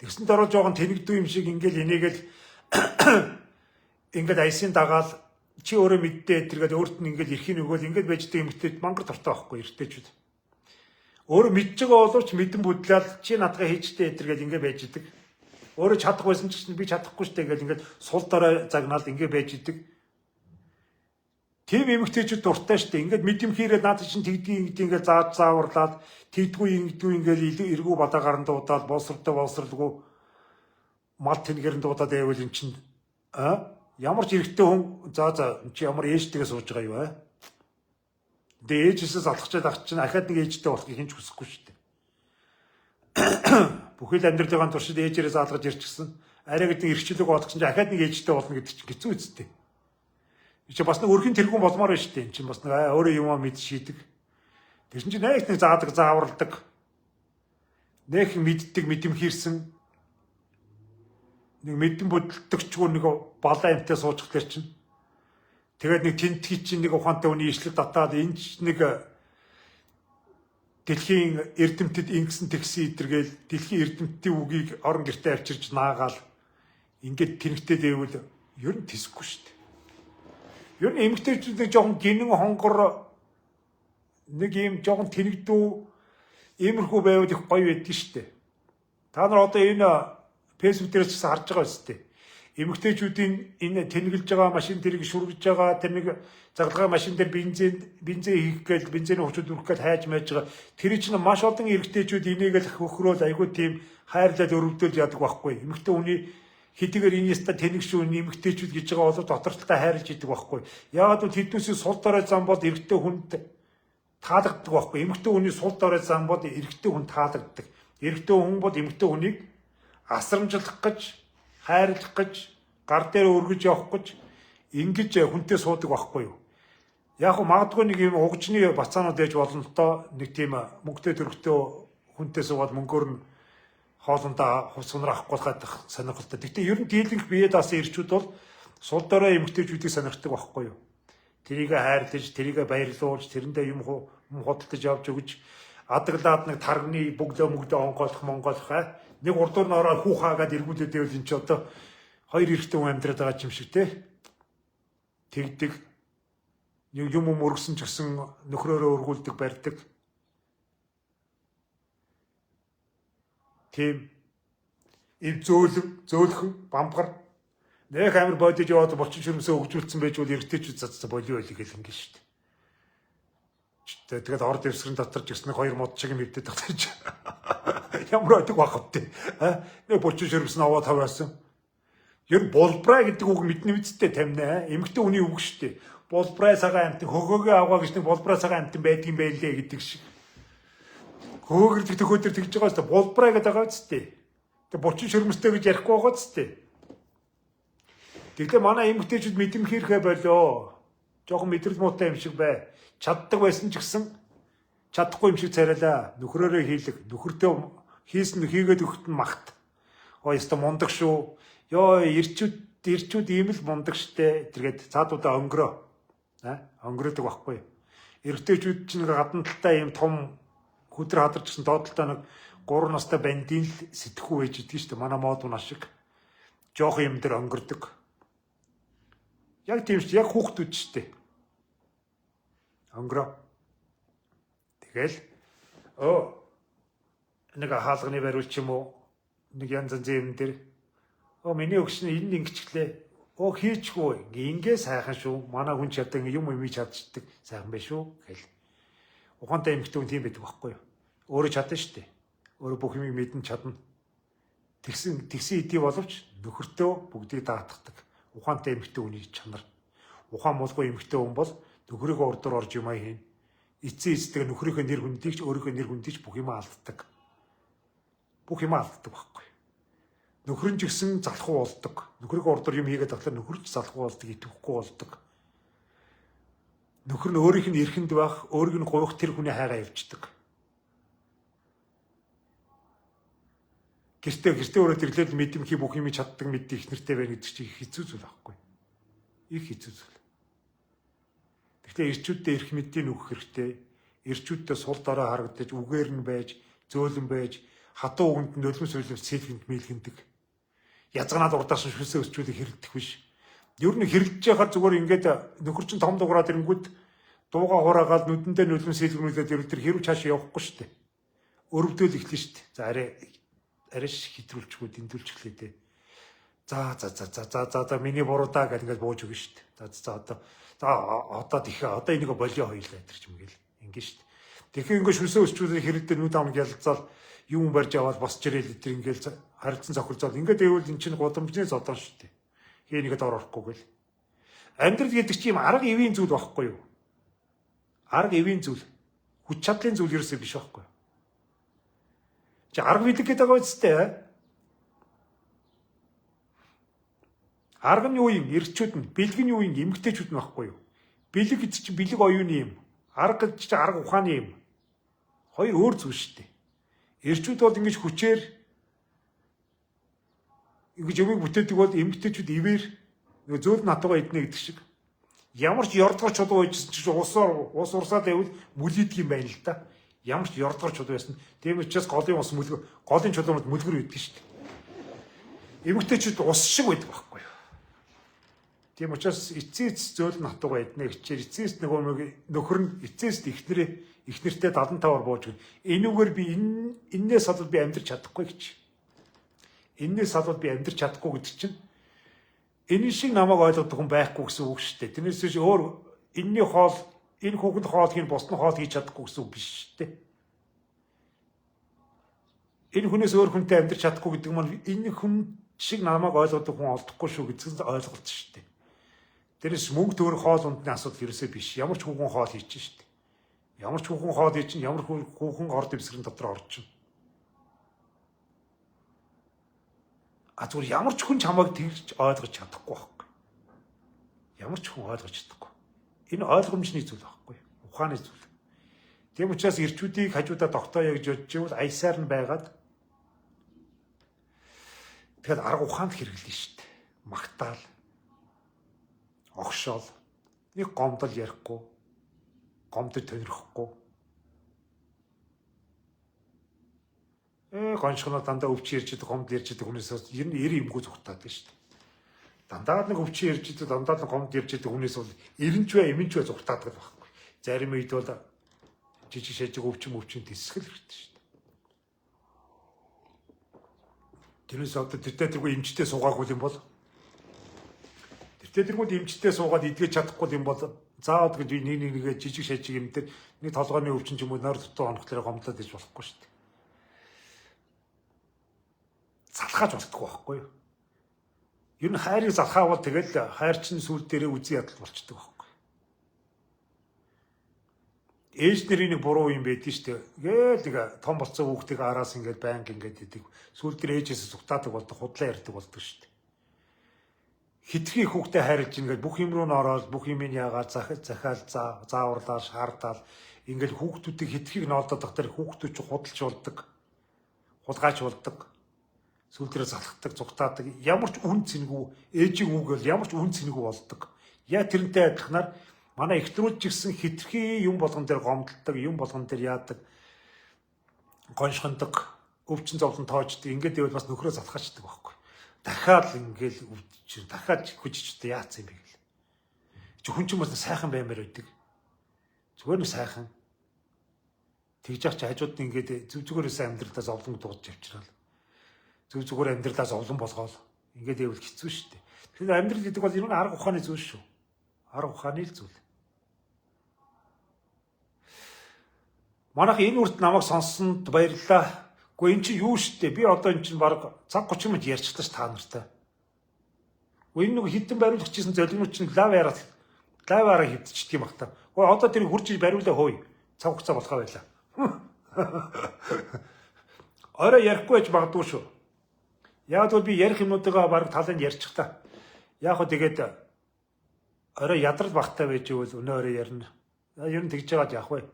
Тэгсэн дараа жоохон тэнэгдүү юм шиг ингээл энийгэл ингээд айсын дагаал чи өөрөө мэддээ тэргээд өөрт нь ингээд эрхийн өгөөл ингээд байждаг юмтэй мангар дуртай байхгүй эртээчүүд. Өөрөө мэдж байгаа боловч мэдэн бүдлээл чи надгаа хийжтэй тэргээд ингээд байждаг. Өөрөө чадах байсан ч гэсэн би чадахгүй штэ ингээд сул дараа загнаал ингээд байждаг. тийм эмэгтэйчүүд дуртай шүү дээ. Ингээд мэдэмхийрээ наад чинь тэгдгийг ингээд зааж зааварлаад тэгдгүй ингээд эргүү бадаа гаран дуудаад боловсралгүй мал тэнгэрэн дуудаад байвал эн чинь ямар ч эрэгтэй хүн за чи ямар ээжтэйгээ сууж байгаа юу Тэгээ ээжээсээ залхачаад ах чинь ахаад нэг ээжтэй болохыг хинч хүсэхгүй шүү дээ. Бүхэл амьдралын туршид ээжээрээ заалгаж ирчихсэн. Арай гэдэг эрхчлэг болгох чинь ахаад нэг ээжтэй болно гэдэг чинь хэцүү үстэй. Чи бас нэг өрхийн тэргүүн болмоор байна шүү дээ. Энд чинь бас нэг өөрөө юмаа мэд шийдэг. Тэр чинь нэг заадаг, зааварладаг. Нэг мэддэг, мэдэмхийрсэн. Нэг мэдэн бодолдогчгүй нэг балаа амтай суучхлаар чинь. Тэгээд нэг тентхий чинь нэг ухаантай үний ишлэг татаад энэ нэг дэлхийн эрдэмтэд ингэсэн тэгсэн идэргээл дэлхийн эрдэмтдийн үгийг орон гертэ авчирч наагаал ингээд тэнэгтэй дэвэл ер нь тэсэхгүй шүү дээ. Ер нь эмэгтэйчүүд жоохон гинэн хонгор нэг юм жоохон тэнэгдүү иймэрхүү байвал их гоё байдгийн шүү дээ. Та нар одоо энэ фэйсбүүк дээрээс харж байгаа үстэй. Эмэгтэйчүүдийн энэ тэнэглэж байгаа машин тэрийг шүргэж байгаа тэр нэг заглагаа машин дээр бензин хийх гээл бензиний хүчүүд үрэх гээл хайж байж байгаа. Тэр чинь маш олон эрэгтэйчүүд инээгээл хөхрөөл айгүй тийм хайрлал өрөвдөл яадаг байхгүй. Эмэгтэй хүний хэдийгээр энэста тэнэгшүү эмэгтэйчүүд гэж байгаа бол дотортой хайрлж идэг байхгүй. Яагаад гэвэл тэднээсээ сул дорой зам бол эрэгтэй хүнд таалагддаг байхгүй. Эмэгтэй хүний сул дорой зам бол эрэгтэй хүнд таалагддаг. Эрэгтэй хүн бол эмэгтэй хүнийг асрамжлах гэж, хайрлах гэж, гар дээр өргөж явах гэж ингэж хүнтэй суудаг байхгүй юу? Яг нь магадгүй нэг юм угжны бацаанууд ээж болно л доо. Нэг тийм мөнгөтэй төрхтэй хүнтэй суугаад мөнгөөр нь хоолндоо хувцсанаар авахгүй байхад сонирхолтой. Гэхдээ ер нь дийлэнх бие даасан ирчүүд бол сул дорой эмэгтэйчүүдийг сонирхдаг байхгүй юу? Тэрийг хайрлаж, тэрийг баярлуулж, тэрэндээ юм худалдаж явж өгч, адаглаад нэг тарганы бүгдөө онгойлох нэг урдуур нь ороод хүүхаагаад эргүүлээд байвал энэ ч одоо хоёр эрэгтэй хүн амьдраад байгаа юм шиг те. Тэгдэг юм өргөсөн ч гэсэн нөхрөөрөө өргүүлдэг барьдаг. Тийм эв зөөлхөн бамбар нэг амир бодож яваад булчин шүрмсээ өгжүүлсэн байж бол эргэжтэйчүүд цацсан болио байлиг гэл ингэ шүү дээ. Тэгээд орд дэвсгэрэн дотор ч гэсэн хоёр мод шиг мэддэг татчих. Ямар байдаг бахав те. Нэг булчин шүрмс нь аваад тавьяасан. Ер нь болбраа гэдэг үг мэднэ мэдтэй тамина. Эмэгтэй хүний үг шүү дээ. Болбраа цагаан амтан хөгөөгөө аваа гэж нэг болбраа цагаан амтан байдгийн байлээ гэдэг шиг. Хөөгөрдөг төхөөдөр тэгж байгаа шүү дээ. Болбраа гэдэг байгаа ч дээ. Тэг булчин шүрмстэй гэж ярихгүй байгаа ч дээ. Тэгтээ манай эмэгтэйчүүд мэдэмхийрхэ болоо. Жохон мэдрэл муутай юм шиг бай. Чаддаг байсан ч гэсэн чадахгүй юм шиг царайлаа. Нөхрөөрөө хийлэг. Нөхөртөө хийсэн хийгээд өгөхт нь магт. Яста мундаг шүү. Ёо ирчүүд ийм л мундаг штэ. Тэргээд цаадуудаа өнгөрөө. Өнгөрөөдөг байхгүй. Эрэгтэйчүүд чинь гадна талтай ийм том хүдэр хадарчсан доотлоо нэг 3 настай бандин л сэтгэхүй байж идэг штэ. Манай мод унаа шиг. Жоох юм дээр өнгөрдөг. Яг тийм штэ. Яг хүүхдүүд штэ. Өнгөрөө. Тэгэл нэг хаалганы бариул ч юм уу нэг янз янзын юм дээр миний өгч нь энэ ингэчлээ. Хийчихгүй. Ингээ сайхан шүү. Манай хүн ч одоо юм чадчихдаг. Сайхан байх шүү гэл. Ухаантай эмэгтэй хүн тийм байдаг байхгүй юу? Өөрөө чадна шүү дээ. Өөрөө бүх юмыг мэдэн чадна. Тэгсэн эдий боловч нөхөртөө бүгдийг даатгадаг. Ухаантай эмэгтэй хүний чанар. Ухаан молгүй эмэгтэй хүн бол нөхрийнхөө урдуур орж юм хийн. Эцсийн эцдэг нөхрийнхөө нэр хүндийгч өөрийнхөө нэр хүндийгч бүх юм алддаг. Бүх юм алддаг байхгүй. Нөхөр нь ч гэсэн залхуу болдог. Нөхрийнхөө урдуур юм хийгээд таглаа нөхөр ч залхуу болдог, итгэхгүй болдог. Нөхөр нь өөрийнх нь эрхэнд байх, өөрийг нь гуйх тэр хүний хайгаа явждаг. Гэртээ өрөөд ирлээд мэдэмхий бүх юм чаддаг мэддэг их нэртэй байна гэдэг чинь их хэцүү зүйл байхгүй. Их хэцүү зүйл. Тэгэхээр эрчүүддээ эрх мэддийг өгөх хэрэгтэй. Эрчүүддээ сул дорой харагдаж, үгээр нь байж, зөөлөн байж, хатуу үгэнд нулимс солиос сэлгэнд мэлгэндэг. Язганаад урдаас шүсээ өсчүүлэх хэрэгдэх биш. Ер нь хэрэлдэж яхаар зүгээр ингээд нөхөр чинь том дугаараад ирэнгүүт дууга хураагаад нүдэндээ нулимс сэлгэмлээд тэр хэрв цааш явахгүй шүү дээ. Өрөвдөөл эхлэн шүү дээ. За арай хэтрүүлчихгүй дэндүүлчихлээ дээ. За миний буруу даа гэж ингээд бууж өгнө шүү дээ. За одоо тэгэхээр одоо энийг болио хоёлаа гэж юм гээл ингэ шүү дээ. Тэгэхээр ингээд шүлсээ өсчүүлэх хэрэгтэй нүд амг ялцаал юм барьж аваад босч ирээл тэр ингээл харилцан цохилзоод ингээд эвэл эн чинь гудамжны зодон шүү дээ. Хийнэгэд орохгүй гэл. Амьдрал гэдэг чинь юм арга эвийн зүйл байхгүй юу? Арга эвийн зүйл. Хүч чадлын зүйл ерөөсөө биш байхгүй юу? Чи арга бидэг гэдэг байгаа үстэй. Арга нь юу юм? Эрчүүд нь, бэлэг нь юу юм? Эмгтээчүүд нь байхгүй юу? Бэлэг гэдэг чинь бэлэг оюуны юм. Арга гэдэг чинь арга ухааны юм. Хоёр өөр зүйл шүү дээ. Эрчүүд бол ингэж хүчээр ингэж юмыг бүтээдэг бол эмгтээчүүд ивэр зөөл натгаа иднэ гэдэг шиг. Ямар ч ёрдгор чулуу байжсэн чинь ус урсаад байвал мүлийдэг юм байна л да. Ямар ч ёрдгор чулуу байсан. Тийм учраас голын ус голын чулуунууд мүлгэр үйдэг шүү дээ. Эмгтээчүүд ус шиг байдаг байхгүй юу? Тийм учраас эцээс зөөл натгаа иднэ гэчээр эцээс нөгөө нөхөр нь эцээс ихнэртэй 75-аар бууж гин. Энүүгээр би энээс салбал би амьдрч чадахгүй гэж. Энээс салбал би амьдрч чадахгүй гэдэг чинь энэ шиг намайг ойлгодог хүн байхгүй гэсэн үг шүү дээ. Тэрнээс чи өөр энэний хоол энэ хүүхэд хоолыг бусны хоол хийж чадахгүй гэсэн үг биш шүү дээ. Энэ хүнээс өөр хүнтэй амьдрч чадахгүй гэдэг нь энэ хүн шиг намайг ойлгодог хүн олдохгүй шүү гэсэн ойлголт шүү дээ. Тэрнээс мөнгө төгрөг хоол ундны асуудал ерөөсөө биш. Ямар ч хүүхэн хоол хийж шүү дээ. Ямар ч хүүхэн хоол хийж чинь ямар хүүхэн орд ивсгэрийн дотор орж чинь. Зүгээр ямар ч хүн чамайг тэгж ойлгож чадахгүй байхгүй. Ямар ч хүн ойлгож чадахгүй. Энэ ойлгомжны зүйл байхгүй. Ухааны зүйл. Тийм учраас эрчүүдийг хажуудаа тогтооё гэж бодож ивэл аясаар нь байгаад тэгэхээр арга ухаанд хэрэглэн шүү дээ. Магтаал, огшоол, нэг гомдол ярихгүй, гомдол тонирхгүй. Гоншгоноо дандаа өвч ярьж идэг, гомд ярьж идэг хүнээс ер нь 90 эмгүү зүгтаад байна шүү дээ. Дандаа нэг өвч ярьж идэг, дандаа нэг гомд ярьж идэг хүнээс бол 90ч бай, эмэнч бай зүгтаад байгаа байхгүй. Зарим үед бол жижиг шажиг өвчин тэсгэл хэрэгтэй шүү дээ. Тэрнээс одоо тэртээ эмчтэй суугаагүй юм бол тэртээ эмчтэй суугаад идгэж чадахгүй юм бол заавал гэж нэг жижиг шажиг юм дээр нэг толгойн өвчин ч юм уу нойр дутуу хонхлоор гомдлоод иж болохгүй шүү дээ. Залхааж болтгүй байхгүй юу? Ер нь хайрыг залхаавал тэгэл хайр чинь сүл дээрээ үзий ядал болчдөг байхгүй. Ээж нэрийн буруу юм байдгийн шүү дээ. Гээл нэг том болцсон хүүхдийг араас ингээд байнг ингээд идэг. Сүл дээр ээжээс зүгтаадаг болдог, худлаа ярьдаг болдог шүү дээ. Хитрхи хүүхдээ хайрлж ингээд бүх юм руу н ороод бүх юмыг яагаад захиал зааварлаа шаардаад ингээд хүүхдүүдийг хитрхийг ноолдох тэр хүүхдүүд ч худалч болдог. Хулгайч болдог. Сүүл дээр залхдаг, зүгтаадаг. Ямар ч үн цэнгүй ээжийн үгэл ямар ч үн цэнгүй болдог. Яа тэрнтэй адилханаар манай эхнэрүүд ч гэсэн хитрхи юм болгон дээр гомдолдог, юм болгон дээр яадаг. Гоншгондог, өвчин зовлон тоождог. Ингээд байвал бас нөхрөө залхаачдаг байхгүй. Дахиад ингээл дахиад хүчтэй яац юм бэ гэл. Чи хүн ч юм бол сайхан баймаар байдаг. Зүгээр нь сайхан. Тэгж яах чи хажууд нь ингээд зүгээрээс амьдралдаа зовлон дуудаж явчихраа. Зүгээр амьдралаа зовлон болгоол. Ингээд байвал хэцүү шүү дээ. Тэгэхээр амьдрал гэдэг бол ер нь арга ухааны зүйл шүү. Арга ухааны л зүйл. Манайх энэ үрт намайг сонссонд баярлалаа. Гэхдээ эн чинь юу шүү дээ? Би одоо эн чинь баг цаг 30 минут ярьчихлаа ш та нартай. Энэ нэг хитэн бариулах гэсэн золимч чинь лаваараа хөвдчихдэг юм бахта. Гэхдээ одоо тэр хурж бариулаа хөөе. Цаг хугацаа болохоо байлаа. Орой ярихгүй байж магадгүй шүү. Яг бол би ярих юмнуудаа баг талын ярьчих та. Яг хөө тэгээд орой ядрал багтаа байж ивэл өнөө орой ярина. Ер нь тэгж байгаад яах вэ?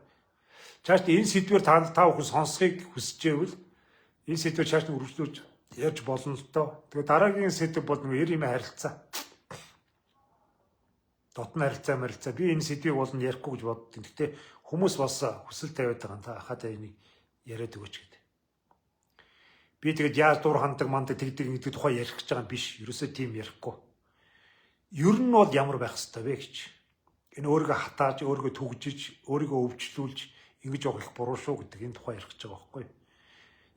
Чааш энэ сэдвэр та бүхэн сонсхийг хүсэж байвал энэ сэдвэр чааш үргэлжлүүлж ярьж болно л доо. Тэгээд дараагийн сэдв бол нэг 90 юм харилцаа. Дотны харилцаа. Би энэ сэдвийг бол ярихгүй гэж боддیں۔ Гэхдээ хүмүүс бас хүсэл тавиад байгаа. Та хахад энийг яриад өгөөч гэдэг. Би тэгээд яаж дур хандаг мандаг тэгдэг гэдэг тухай ярих гэж байгаа юм биш. Ерөөсөө тийм ярихгүй. Ер нь бол ямар байх хэвээр вэ гэж. Энэ өөрийгөө хатааж, өөрийгөө түгжиж, өөрийгөө өвчлүүлж ингэж явах их буруу шүү гэдэг энэ тухай ярих гэж байгаа байхгүй.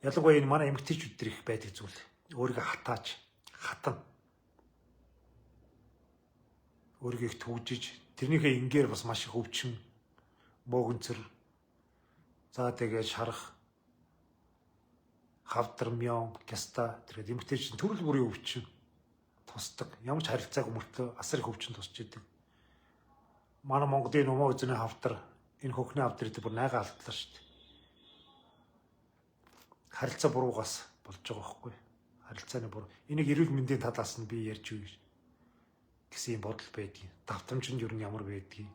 Ялангуяа энэ манай эмэгтэйчүүд төр их байдаг зүйл. Өөрийгөө хатааж, хатна. өөрийгөө их төвжиж тэрнийхээ ингээр бас маш их өвчин бөөгөнцөр за тэгээд шарах хавдар мён гяста тэгээд эмгтэй чинь төрөл бүрийн өвчин тусдаг. Ямар ч харилцаагүй мөртлөө асар их өвчин тусч идэг. Манай Монголын нумаа үзний хавдар энэ хөхний хавдар гэдэг бүр найгаа алдлаа шүү дээ. Харилцаа буруугаас болж байгаа байхгүй. Харилцааны буруу. Энийг эрүүл мэндийн талаас нь би ярьж үгүй гэсэн юм бодол байдгийг. Давтамж нь юу ямар байдгийг.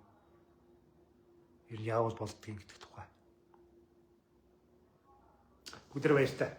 Ер нь яавал болдгийг гэдэг тухай. Бүгд баяртай.